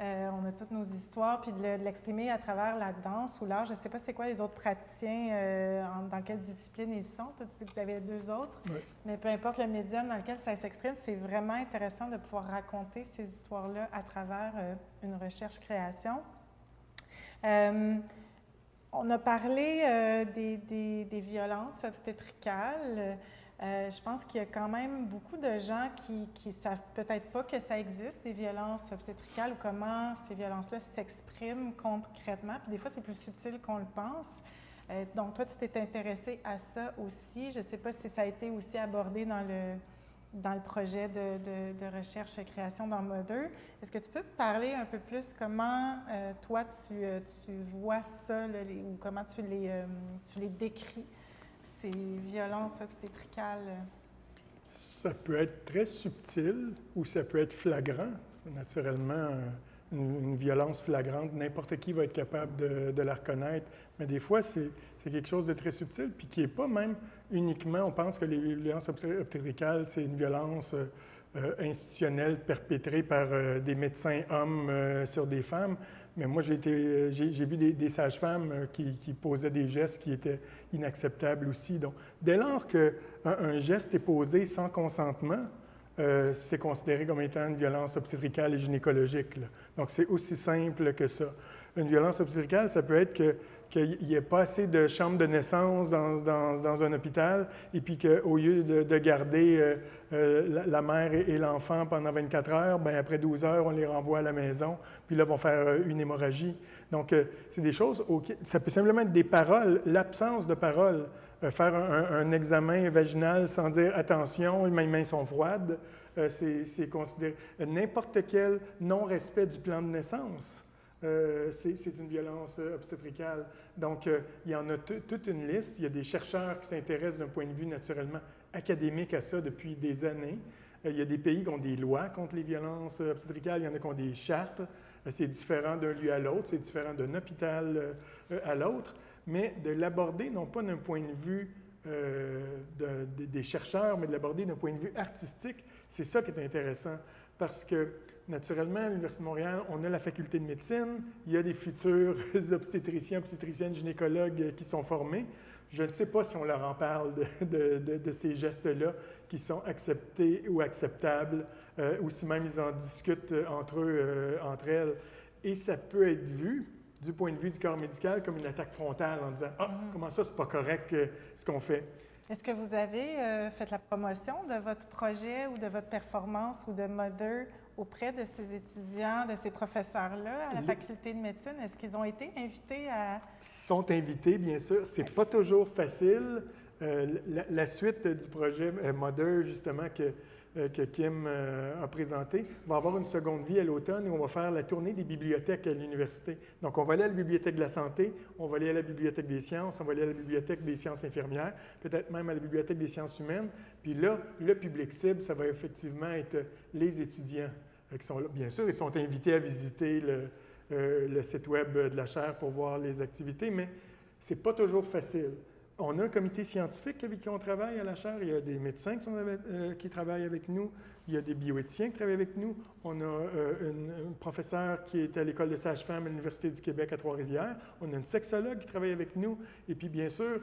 On a toutes nos histoires, puis de l'exprimer à travers la danse ou l'art. Je ne sais pas c'est quoi les autres praticiens, dans quelle discipline ils sont. Tu dis que vous avez 2 autres, oui. Mais peu importe le médium dans lequel ça s'exprime, c'est vraiment intéressant de pouvoir raconter ces histoires-là à travers une recherche-création. On a parlé des violences obstétricales. Je pense qu'il y a quand même beaucoup de gens qui ne savent peut-être pas que ça existe, des violences obstétricales, ou comment ces violences-là s'expriment concrètement. Puis des fois, c'est plus subtil qu'on le pense. Donc, toi, tu t'es intéressé à ça aussi. Je ne sais pas si ça a été aussi abordé dans le projet de recherche et création dans Mother. Est-ce que tu peux parler un peu plus comment, toi, tu vois ça, là, ou comment tu les décris? Ces violences obstétricales? Ça peut être très subtil ou ça peut être flagrant. Naturellement, une violence flagrante, n'importe qui va être capable de la reconnaître. Mais des fois, c'est quelque chose de très subtil, puis qui n'est pas même uniquement, on pense que les violences obstétricales, c'est une violence institutionnelle perpétrée par des médecins hommes sur des femmes. Mais moi, j'ai vu des sages-femmes qui posaient des gestes qui étaient inacceptables aussi. Donc, dès lors qu'un geste est posé sans consentement, c'est considéré comme étant une violence obstétricale et gynécologique, là. Donc, c'est aussi simple que ça. Une violence obstétricale, ça peut être qu'il n'y ait pas assez de chambres de naissance dans un hôpital et puis qu'au lieu de garder la mère et l'enfant pendant 24 heures, bien, après 12 heures, on les renvoie à la maison, puis là, vont faire une hémorragie. Donc, c'est des choses, ça peut simplement être des paroles, l'absence de paroles. Faire un examen vaginal sans dire « attention, mes mains sont froides », c'est considéré. N'importe quel non-respect du plan de naissance. C'est une violence obstétricale. Donc, il y en a toute une liste. Il y a des chercheurs qui s'intéressent d'un point de vue naturellement académique à ça depuis des années. Il y a des pays qui ont des lois contre les violences obstétricales. Il y en a qui ont des chartes. C'est différent d'un lieu à l'autre. C'est différent d'un hôpital à l'autre. Mais de l'aborder, non pas d'un point de vue des chercheurs, mais de l'aborder d'un point de vue artistique, c'est ça qui est intéressant. Parce que, naturellement, à l'Université de Montréal, on a la faculté de médecine, il y a des futurs obstétriciens, obstétriciennes, gynécologues qui sont formés. Je ne sais pas si on leur en parle de ces gestes-là qui sont acceptés ou acceptables, ou si même ils en discutent entre elles. Et ça peut être vu, du point de vue du corps médical, comme une attaque frontale en disant « Ah, comment ça, c'est pas correct ce qu'on fait ». Est-ce que vous avez fait la promotion de votre projet ou de votre performance ou de Mother auprès de ces étudiants, de ces professeurs-là à la faculté de médecine? Est-ce qu'ils ont été invités à... Ils sont invités, bien sûr. C'est pas toujours facile. La suite du projet Mother, justement, que Kim a présenté, va avoir une seconde vie à l'automne où on va faire la tournée des bibliothèques à l'université. Donc, on va aller à la bibliothèque de la santé, on va aller à la bibliothèque des sciences, on va aller à la bibliothèque des sciences infirmières, peut-être même à la bibliothèque des sciences humaines. Puis là, le public cible, ça va effectivement être les étudiants qui sont là. Bien sûr, ils sont invités à visiter le site web de la chaire pour voir les activités, mais c'est pas toujours facile. On a un comité scientifique avec qui on travaille à la chaire. Il y a des médecins qui travaillent avec nous. Il y a des bioéthiciens qui travaillent avec nous. On a un professeur qui est à l'école de sage-femme à l'Université du Québec à Trois-Rivières. On a une sexologue qui travaille avec nous. Et puis, bien sûr,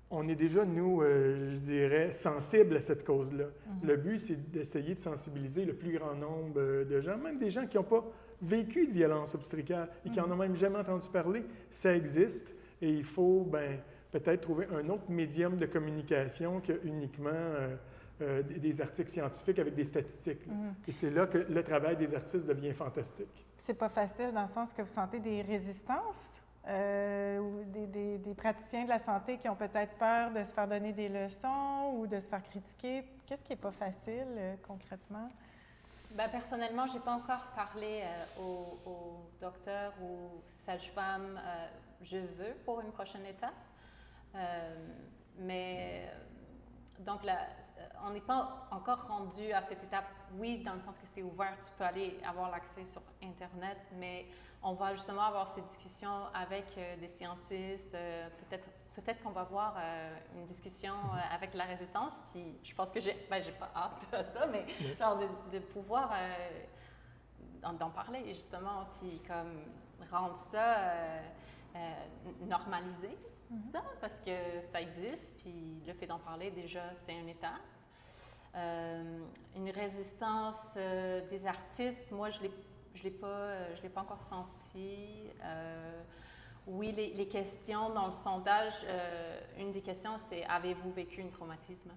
on est déjà, nous, je dirais, sensibles à cette cause-là. Le but, c'est d'essayer de sensibiliser le plus grand nombre de gens, même des gens qui n'ont pas vécu de violence obstétricale et qui n'en ont même jamais entendu parler. Ça existe et il faut peut-être trouver un autre médium de communication que uniquement des articles scientifiques avec des statistiques. Et c'est là que le travail des artistes devient fantastique. C'est pas facile dans le sens que vous sentez des résistances ou des praticiens de la santé qui ont peut-être peur de se faire donner des leçons ou de se faire critiquer. Qu'est-ce qui n'est pas facile concrètement? Personnellement, je n'ai pas encore parlé au docteur ou sage-femme je veux pour une prochaine étape. Donc, on n'est pas encore rendu à cette étape, oui, dans le sens que c'est ouvert, tu peux aller avoir l'accès sur Internet, mais on va justement avoir ces discussions avec des scientistes, peut-être qu'on va avoir une discussion avec la résistance, puis je pense que j'ai pas hâte de ça, mais genre de pouvoir d'en parler justement, puis comme rendre ça normalisé. Ça, parce que ça existe, puis le fait d'en parler, déjà, c'est une étape. Une résistance des artistes, moi, je l'ai pas encore senti. Oui, les questions dans le sondage, une des questions, c'est « Avez-vous vécu un traumatisme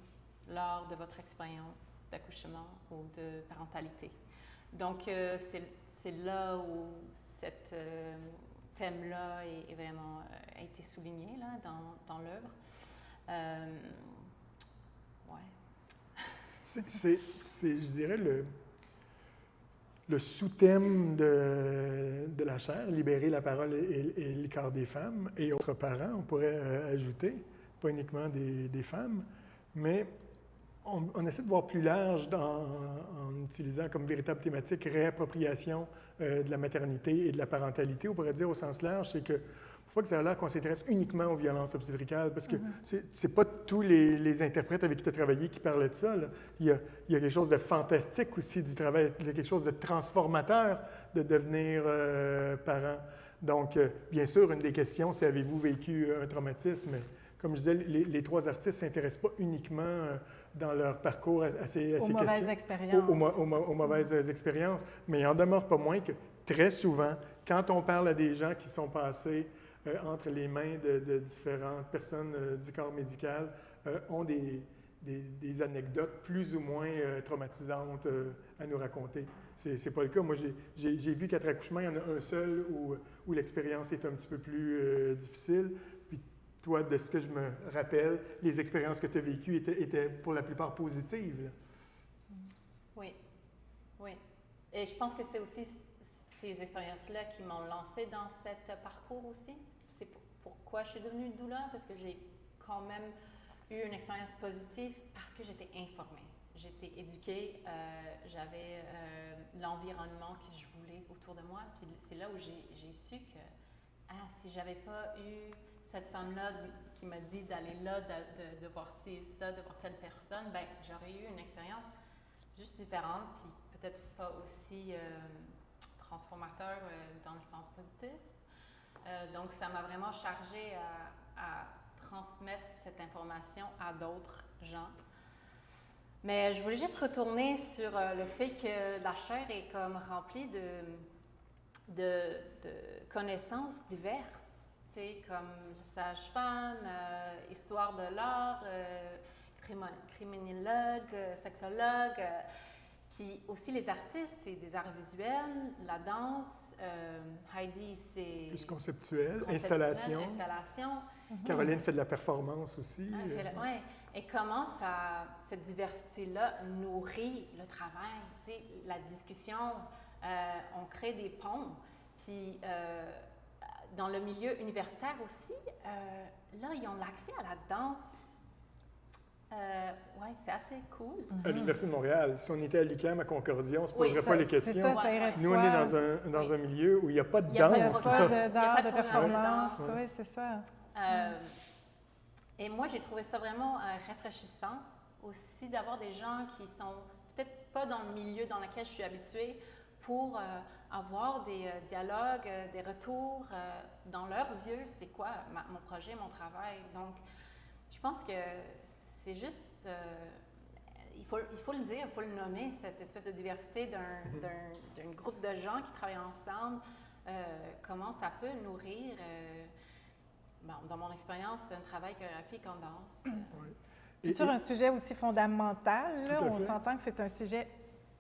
lors de votre expérience d'accouchement ou de parentalité? » Donc, c'est là où cette thème-là est vraiment a été souligné là, dans l'œuvre. C'est, je dirais, le sous-thème de la chaire, libérer la parole et le corps des femmes et autres parents, on pourrait ajouter, pas uniquement des femmes, mais on essaie de voir plus large en utilisant comme véritable thématique réappropriation de la maternité et de la parentalité. On pourrait dire au sens large, c'est que il faut pas que ça a l'air qu'on s'intéresse uniquement aux violences obstétricales, parce que c'est pas tous les interprètes avec qui tu as travaillé qui parlaient de ça. Là. Il y a quelque chose de fantastique aussi du travail, il y a quelque chose de transformateur de devenir parent. Donc, bien sûr, une des questions, c'est avez-vous vécu un traumatisme? Comme je disais, les trois artistes ne s'intéressent pas uniquement dans leur parcours à ces questions. Aux mauvaises expériences. Mais il n'en demeure pas moins que très souvent, quand on parle à des gens qui sont passés entre les mains de différentes personnes du corps médical, ont des anecdotes plus ou moins traumatisantes à nous raconter. C'est pas le cas. Moi, j'ai vu qu'après accouchement, il y en a un seul où l'expérience est un petit peu plus difficile. Puis toi, de ce que je me rappelle, les expériences que tu as vécues étaient pour la plupart positives. Là. Oui, oui. Et je pense que c'est aussi ces expériences-là qui m'ont lancée dans ce parcours aussi. C'est pourquoi je suis devenue doula, parce que j'ai quand même eu une expérience positive parce que j'étais informée. J'étais éduquée, j'avais l'environnement que je voulais autour de moi. Puis c'est là où j'ai su que si j'avais pas eu cette femme-là qui m'a dit d'aller là, de voir ci et ça, de voir telle personne, ben j'aurais eu une expérience juste différente, puis peut-être pas aussi transformateur dans le sens positif. Donc, ça m'a vraiment chargée à transmettre cette information à d'autres gens. Mais je voulais juste retourner sur le fait que la chaire est comme remplie de connaissances diverses. Comme sage-femme, histoire de l'art, criminologue, sexologue, puis aussi les artistes, c'est des arts visuels, la danse, Heidi, c'est... Plus conceptuel, installation. Caroline fait de la performance aussi. Oui, et comment cette diversité-là nourrit le travail, la discussion, on crée des ponts, puis... dans le milieu universitaire aussi, là, ils ont l'accès à la danse. Oui, c'est assez cool. À l'Université de Montréal, si on était à l'UQAM, à Concordia, on ne se poserait pas les questions. C'est ça, ça irait de Nous, on est dans un milieu où il n'y a pas de danse. Il n'y a pas d'art, de performance. Oui, c'est ça. Et moi, j'ai trouvé ça vraiment rafraîchissant aussi d'avoir des gens qui sont peut-être pas dans le milieu dans lequel je suis habituée pour avoir des dialogues, des retours dans leurs yeux. C'était quoi mon projet, mon travail. Donc, je pense que c'est juste, il faut le dire, il faut le nommer, cette espèce de diversité d'un groupe de gens qui travaillent ensemble, comment ça peut nourrir, dans mon expérience, un travail chorégraphique en danse. Et sur un sujet aussi fondamental, là, on s'entend que c'est un sujet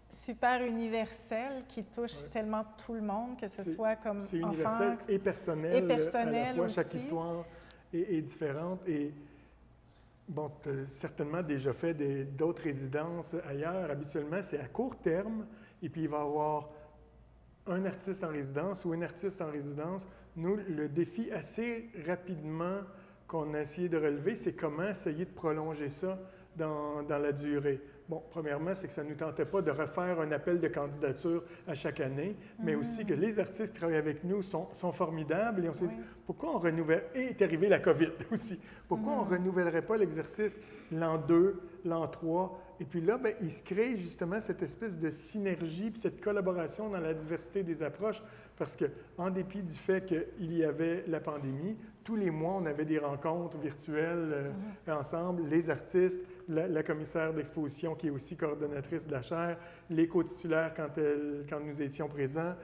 super universel qui touche tellement tout le monde, que ce soit comme c'est enfant universel et personnel à la fois. aussi. Chaque histoire est différente. Et bon, tu as certainement déjà fait d'autres résidences ailleurs. Habituellement, c'est à court terme, et puis il va y avoir un artiste en résidence ou une artiste en résidence. Nous, le défi assez rapidement qu'on a essayé de relever, c'est comment essayer de prolonger ça dans la durée. Bon, premièrement, c'est que ça ne nous tentait pas de refaire un appel de candidature à chaque année, mais aussi que les artistes qui travaillent avec nous sont formidables, et on s'est dit, pourquoi on renouvelle... Et est arrivée la COVID aussi. Pourquoi on ne renouvellerait pas l'exercice l'an 2, l'an 3? Et puis là, bien, il se crée justement cette espèce de synergie, puis cette collaboration dans la diversité des approches, parce qu'en dépit du fait qu'il y avait la pandémie, tous les mois, on avait des rencontres virtuelles ensemble, les artistes, la commissaire d'exposition qui est aussi coordonnatrice de la chaire, les co-titulaires quand nous étions présents.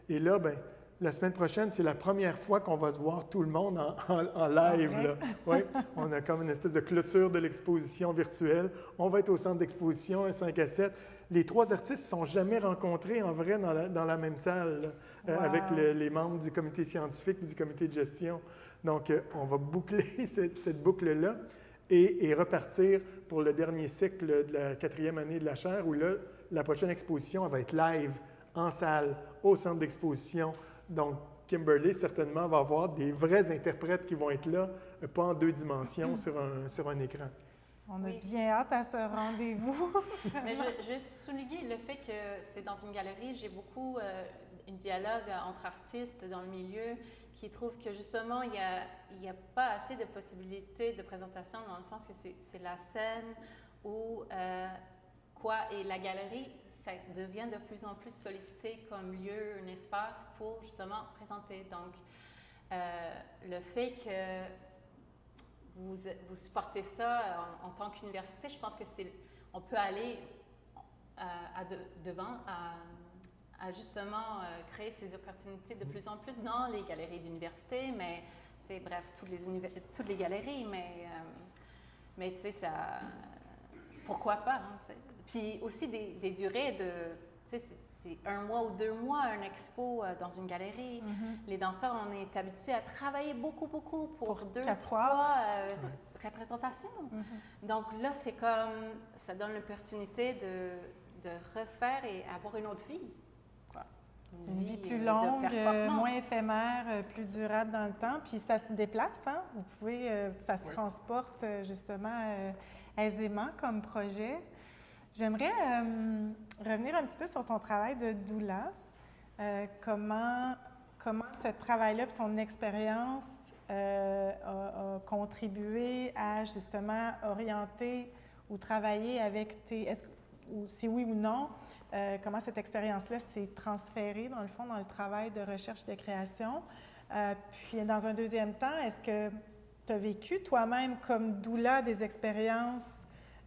Et là, bien, la semaine prochaine, c'est la première fois qu'on va se voir tout le monde en live. Là. Ouais, on a comme une espèce de clôture de l'exposition virtuelle. On va être au centre d'exposition, un 5 à 7. Les 3 artistes ne se sont jamais rencontrés en vrai dans la même salle, avec les membres du comité scientifique et du comité de gestion. Donc, on va boucler cette boucle-là et repartir pour le dernier cycle de la 4e année de la chaire, où là, la prochaine exposition elle va être live, en salle, au centre d'exposition. Donc, Kimberly, certainement, va avoir des vrais interprètes qui vont être là, pas en 2 dimensions sur un écran. On a bien hâte à ce rendez-vous. Mais je vais souligner le fait que c'est dans une galerie. J'ai beaucoup un dialogue entre artistes dans le milieu qui trouvent que justement, il n'y a pas assez de possibilités de présentation dans le sens que c'est la scène ou et la galerie, ça devient de plus en plus sollicité comme lieu, un espace pour justement présenter. Donc, le fait que vous supportez ça en tant qu'université, je pense que on peut aller devant à justement créer ces opportunités de plus en plus dans les galeries d'université, mais bref, toutes les galeries, mais tu sais, ça, pourquoi pas, hein, puis aussi des durées de, tu sais, c'est 1 mois ou 2 mois, une expo dans une galerie. Les danseurs, on est habitués à travailler beaucoup pour 2, 3 représentations. Donc là, c'est comme, ça donne l'opportunité de refaire et avoir une autre vie. Une vie plus longue, moins éphémère, plus durable dans le temps. Puis ça se déplace, hein? Vous pouvez, ça se transporte justement aisément comme projet. J'aimerais revenir un petit peu sur ton travail de doula. Comment ce travail-là, ton expérience a contribué à justement orienter ou travailler avec ou si oui ou non, comment cette expérience-là s'est transférée, dans le fond, dans le travail de recherche de création. Puis, dans un deuxième temps, est-ce que tu as vécu toi-même comme doula des expériences?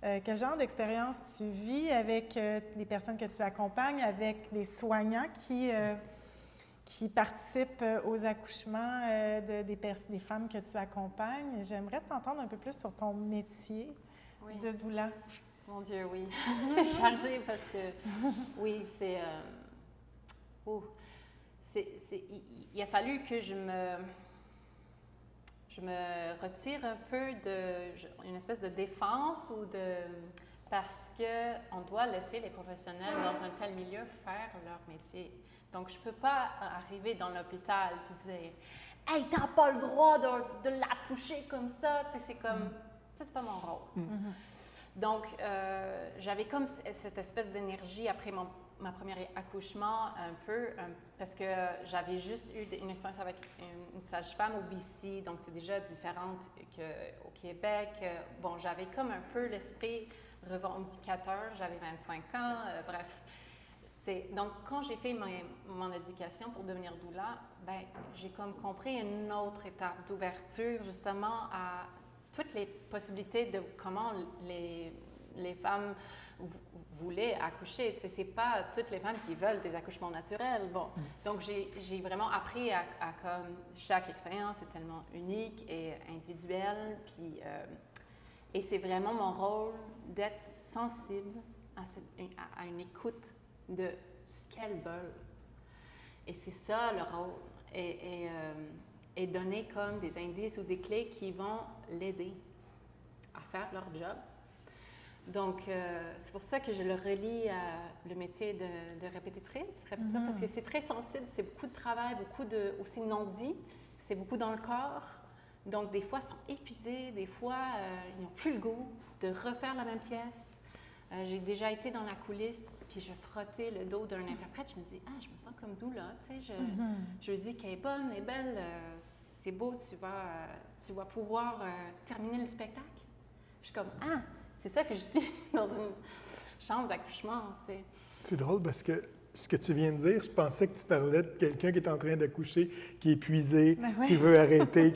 Quel genre d'expérience tu vis avec les personnes que tu accompagnes, avec les soignants qui participent aux accouchements des femmes que tu accompagnes? J'aimerais t'entendre un peu plus sur ton métier de doula. Mon Dieu, oui. C'est chargé parce que, oui, il a fallu que je me retire un peu une espèce de défense parce qu'on doit laisser les professionnels dans un tel milieu faire leur métier. Donc, je ne peux pas arriver dans l'hôpital et dire « Hey, t'as pas le droit de la toucher comme ça! » C'est comme, ça, c'est pas mon rôle. Donc, j'avais comme cette espèce d'énergie après ma première accouchement un peu, parce que j'avais juste eu une expérience avec une sage-femme au BC, donc c'est déjà différent qu'au Québec. Bon, j'avais comme un peu l'esprit revendicateur, j'avais 25 ans, bref. Donc, quand j'ai fait mon éducation pour devenir doula, ben, j'ai comme compris une autre étape d'ouverture justement à toutes les possibilités de comment les femmes voulaient accoucher. C'est pas toutes les femmes qui veulent des accouchements naturels. Bon, donc j'ai vraiment appris à comme chaque expérience est tellement unique et individuelle. Puis, et c'est vraiment mon rôle d'être sensible à une écoute de ce qu'elles veulent. Et c'est ça le rôle. Et donner comme des indices ou des clés qui vont l'aider à faire leur job. Donc, c'est pour ça que je le relie à le métier de répétitrice, parce que c'est très sensible, c'est beaucoup de travail, beaucoup de aussi non-dit, c'est beaucoup dans le corps. Donc, des fois, ils sont épuisés, des fois, ils n'ont plus le goût de refaire la même pièce. J'ai déjà été dans la coulisse, puis je frottais le dos d'un interprète, je me dis, je me sens comme doula, tu sais, je lui dis qu'elle est bonne, elle est belle, c'est beau, tu vas pouvoir terminer le spectacle. Je suis comme, c'est ça que je dis dans une chambre d'accouchement, tu sais. C'est drôle parce que ce que tu viens de dire, je pensais que tu parlais de quelqu'un qui est en train d'accoucher, qui est épuisé, qui veut arrêter.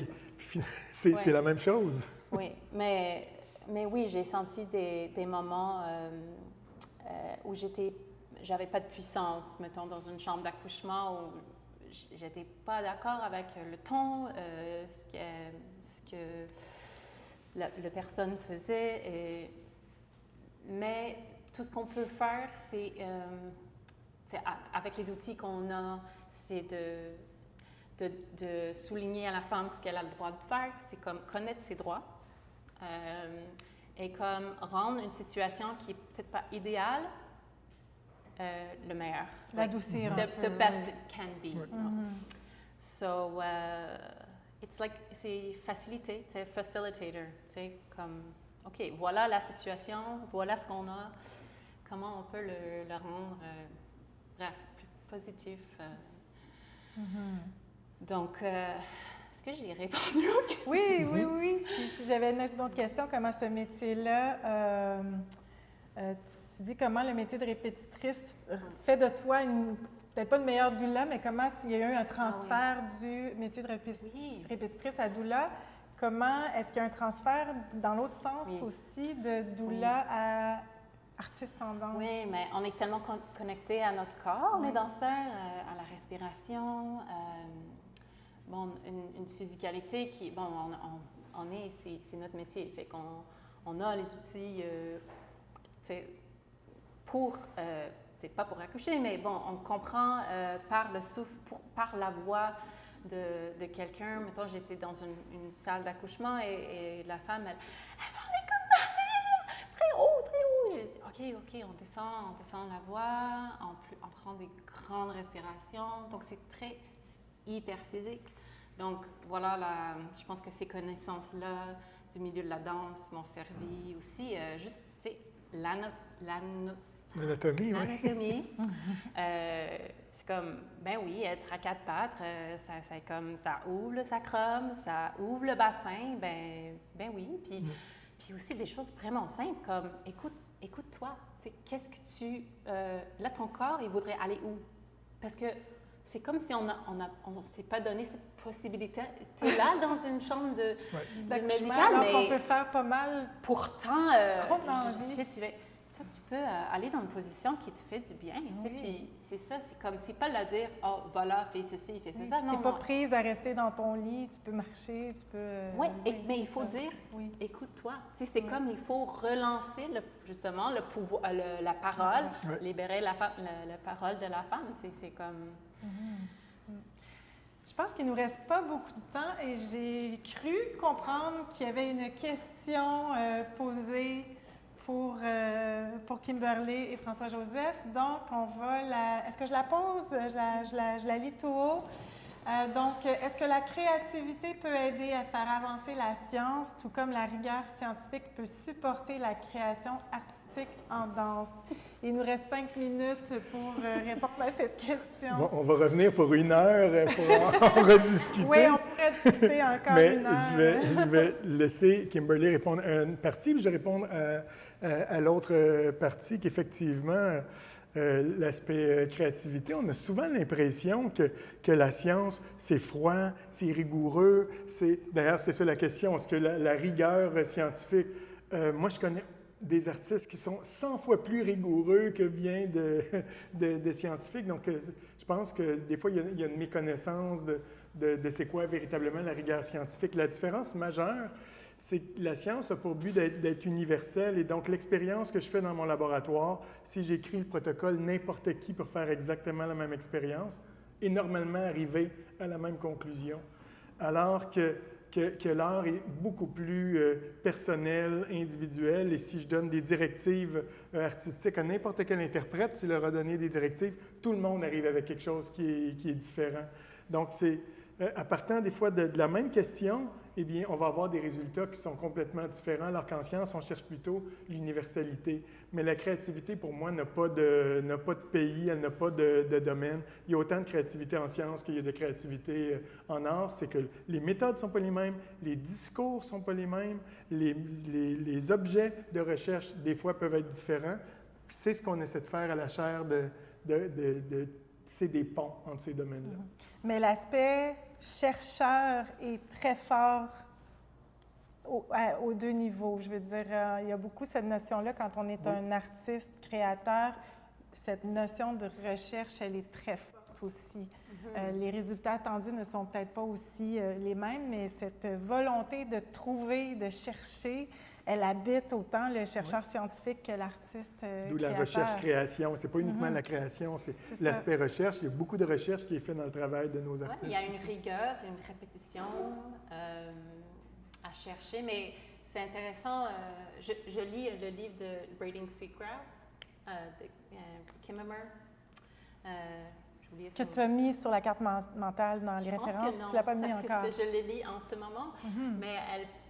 C'est la même chose. Oui, mais oui, j'ai senti des moments où j'avais pas de puissance, mettons, dans une chambre d'accouchement où j'étais pas d'accord avec le ton, ce que la personne faisait. Mais tout ce qu'on peut faire, c'est avec les outils qu'on a, c'est de souligner à la femme ce qu'elle a le droit de faire. C'est comme connaître ses droits et comme rendre une situation qui est peut-être pas idéale le meilleur. L'adoucir. The best it can be. So, it's like, c'est faciliter, c'est facilitator, c'est comme, OK, voilà la situation, voilà ce qu'on a, comment on peut le rendre, bref, plus positif. Donc, est-ce que j'ai répondu aux questions? Oui. Puis j'avais une autre question, comment ce métier-là, tu dis comment le métier de répétitrice fait de toi peut-être pas une meilleure doula, mais comment s'il y a eu un transfert du métier de répétitrice à doula, comment est-ce qu'il y a un transfert dans l'autre sens aussi de doula à artiste en danse? Oui, mais on est tellement connecté à notre corps, les danseurs, à la respiration, une physicalité qui, c'est notre métier, fait qu'on a les outils pour... pas pour accoucher, mais bon, on comprend par le souffle, par la voix de quelqu'un. Mettons, j'étais dans une salle d'accouchement et la femme, elle parlait comme ça, très haut. J'ai dit, OK, on descend la voix, on prend des grandes respirations. Donc, c'est hyper physique. Donc, voilà, je pense que ces connaissances-là du milieu de la danse m'ont servi aussi, juste, tu sais, l'anatomie, oui. L'anatomie. C'est comme, être à quatre pattes, ça ouvre le sacrum, ça ouvre le bassin, oui. Puis aussi des choses vraiment simples comme, écoute-toi, qu'est-ce que là, ton corps, il voudrait aller où? Parce que c'est comme si on ne s'est pas donné cette possibilité-là dans une chambre de médicale. Alors qu'on peut faire pas mal. Pourtant, tu peux aller dans une position qui te fait du bien. Puis c'est ça, c'est pas le dire, voilà, fais ceci, fais ça. Tu n'es pas prise à rester dans ton lit, tu peux marcher, tu peux... mais il faut dire, écoute-toi. C'est comme il faut relancer justement le pouvoir, la parole, libérer la parole de la femme. C'est comme... Je pense qu'il ne nous reste pas beaucoup de temps et j'ai cru comprendre qu'il y avait une question posée pour Kimberlé et François-Joseph. Donc, on va est-ce que je la pose? Je la lis tout haut. Donc, est-ce que la créativité peut aider à faire avancer la science, tout comme la rigueur scientifique peut supporter la création artistique en danse? Il nous reste 5 minutes pour répondre à cette question. Bon, on va revenir pour 1 heure pour en rediscuter. Oui, on pourrait discuter encore Mais 1 heure. je vais laisser Kimberly répondre à une partie, puis je vais répondre à l'autre partie, qu'effectivement, l'aspect créativité, on a souvent l'impression que la science, c'est froid, c'est rigoureux. D'ailleurs, c'est ça la question, est-ce que la rigueur scientifique, moi je connais des artistes qui sont 100 fois plus rigoureux que bien de scientifiques. Donc, je pense que des fois, il y a une méconnaissance de c'est quoi véritablement la rigueur scientifique. La différence majeure, c'est que la science a pour but d'être universelle et donc l'expérience que je fais dans mon laboratoire, si j'écris le protocole, n'importe qui peut faire exactement la même expérience et normalement arriver à la même conclusion. Alors que l'art est beaucoup plus personnel, individuel, et si je donne des directives artistiques à n'importe quel interprète, tu leur as donné des directives, tout le monde arrive avec quelque chose qui est différent. Donc, c'est à partant des fois de la même question, eh bien, on va avoir des résultats qui sont complètement différents, alors qu'en science, on cherche plutôt l'universalité. Mais la créativité, pour moi, n'a pas de pays, elle n'a pas de domaine. Il y a autant de créativité en science qu'il y a de créativité en art. C'est que les méthodes ne sont pas les mêmes, les discours ne sont pas les mêmes, les objets de recherche, des fois, peuvent être différents. C'est ce qu'on essaie de faire à la chaire de tisser des ponts entre ces domaines-là. Mais l'aspect chercheur est très fort aux 2 niveaux. Je veux dire, il y a beaucoup cette notion-là quand on est un artiste créateur. Cette notion de recherche, elle est très forte aussi. Les résultats attendus ne sont peut-être pas aussi les mêmes, mais cette volonté de trouver, de chercher, elle habite autant le chercheur scientifique que l'artiste créateur. D'où la recherche-création. Ce n'est pas uniquement la création, c'est l'aspect recherche. Il y a beaucoup de recherche qui est fait dans le travail de nos artistes. Il y a une rigueur, une répétition à chercher, mais c'est intéressant. Je lis le livre de Braiding Sweetgrass de Kimmerer. Que tu as mis sur la carte mentale dans les références. Tu ne l'as pas mis encore. Je le lis en ce moment, mais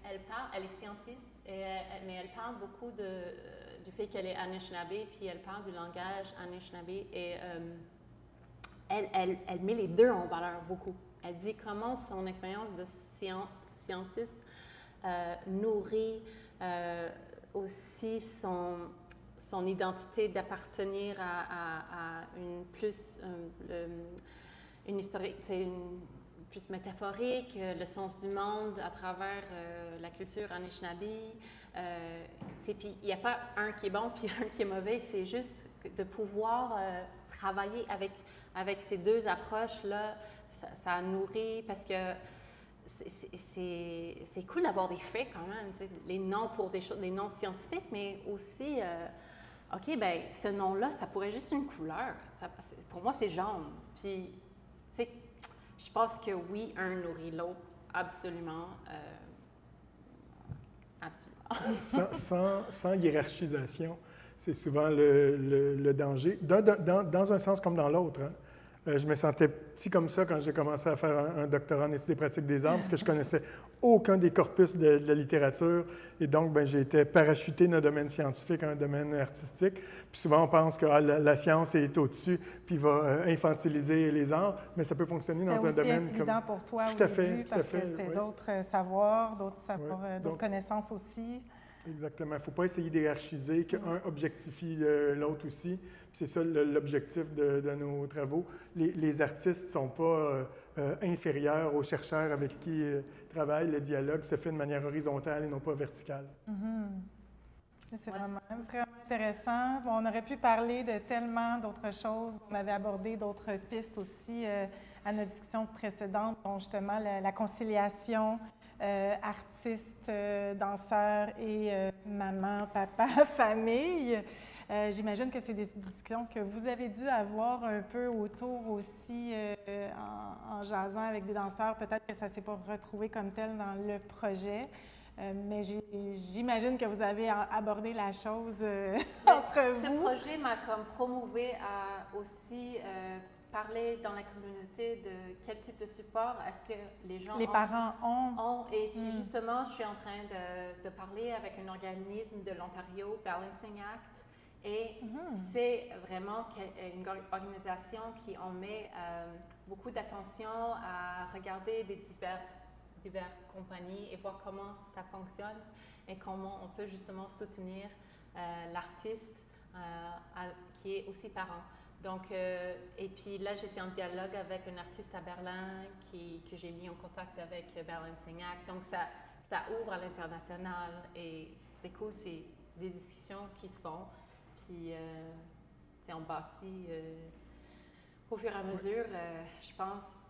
elle est scientiste, mais elle parle beaucoup du fait qu'elle est Anishinaabe, puis elle parle du langage Anishinaabe, et elle met les deux en valeur beaucoup. Elle dit comment son expérience de scientiste nourrit aussi son identité d'appartenir à une historique, plus métaphorique, le sens du monde à travers la culture Anishinaabe. Puis il n'y a pas un qui est bon puis un qui est mauvais, c'est juste de pouvoir travailler avec ces deux approches-là, ça nourrit parce que c'est cool d'avoir des faits quand même, les noms pour des choses, des noms scientifiques, mais aussi, OK, bien, ce nom-là, ça pourrait être juste une couleur. Pour moi, c'est jaune. Puis, tu sais, je pense que oui, un nourrit l'autre, absolument. Absolument. Sans hiérarchisation, c'est souvent le danger, dans un sens comme dans l'autre. Hein. Je me sentais petit comme ça quand j'ai commencé à faire un doctorat en études et pratiques des arts, parce que je connaissais aucun des corpus de la littérature. Et donc, j'ai été parachuté d'un domaine scientifique à un domaine artistique. Puis souvent, on pense que la science est au-dessus, puis va infantiliser les arts, mais ça peut fonctionner dans un domaine comme... C'était aussi intimidant pour toi au début, parce que c'était d'autres savoirs, d'autres connaissances aussi. Exactement. Il ne faut pas essayer d'hiérarchiser, qu'un objectifie l'autre aussi. C'est ça l'objectif de nos travaux. Les artistes ne sont pas inférieurs aux chercheurs avec qui ils travaillent. Le dialogue se fait de manière horizontale et non pas verticale. C'est vraiment intéressant. Bon, on aurait pu parler de tellement d'autres choses. On avait abordé d'autres pistes aussi à nos discussions précédentes, dont justement la conciliation artiste, danseur et maman, papa, famille. J'imagine que c'est des discussions que vous avez dû avoir un peu autour aussi en jasant avec des danseurs. Peut-être que ça ne s'est pas retrouvé comme tel dans le projet, mais j'imagine que vous avez abordé la chose entre vous. Ce projet m'a comme promouvé à aussi parler dans la communauté de quel type de support est-ce que les gens parents ont. Et puis justement, je suis en train de parler avec un organisme de l'Ontario, Balancing Act, et c'est vraiment une organisation qui en met beaucoup d'attention à regarder des diverses compagnies et voir comment ça fonctionne et comment on peut justement soutenir l'artiste qui est aussi parent. Donc, et puis là, j'étais en dialogue avec un artiste à Berlin que j'ai mis en contact avec Balancing Act. Donc, ça ouvre à l'international et c'est cool, c'est des discussions qui se font. Puis, on bâtit au fur et à mesure, je pense,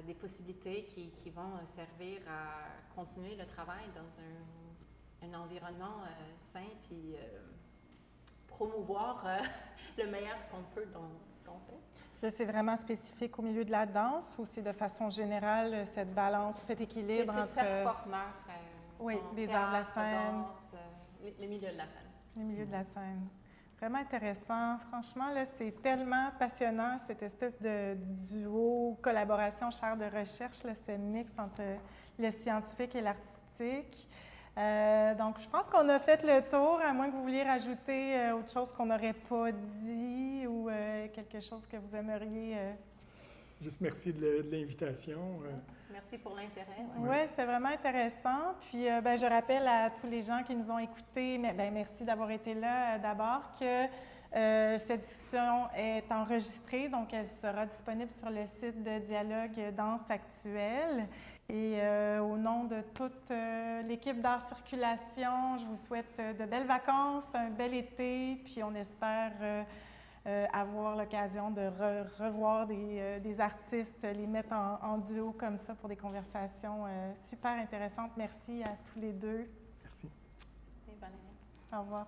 des possibilités qui vont servir à continuer le travail dans un environnement sain, puis promouvoir le meilleur qu'on peut dans ce qu'on fait. Là, c'est vraiment spécifique au milieu de la danse ou c'est de façon générale cette balance ou cet équilibre entre... performeurs, oui, des arts de la scène. Danse, les milieux de la scène. Les milieux de la scène. Vraiment intéressant. Franchement, là, c'est tellement passionnant, cette espèce de duo, collaboration, chaire de recherche, là, ce mix entre le scientifique et l'artistique. Donc, je pense qu'on a fait le tour, à moins que vous vouliez rajouter autre chose qu'on n'aurait pas dit ou quelque chose que vous aimeriez... Juste merci de l'invitation. Merci pour l'intérêt. Oui, c'était vraiment intéressant. Puis, je rappelle à tous les gens qui nous ont écoutés, merci d'avoir été là d'abord, que cette discussion est enregistrée, donc elle sera disponible sur le site de Dialogue Danse Actuelle. Et au nom de toute l'équipe d'Art Circulation, je vous souhaite de belles vacances, un bel été, puis on espère avoir l'occasion de revoir des artistes, les mettre en duo comme ça pour des conversations super intéressantes. Merci à tous les deux. Merci. Et bonne année. Au revoir.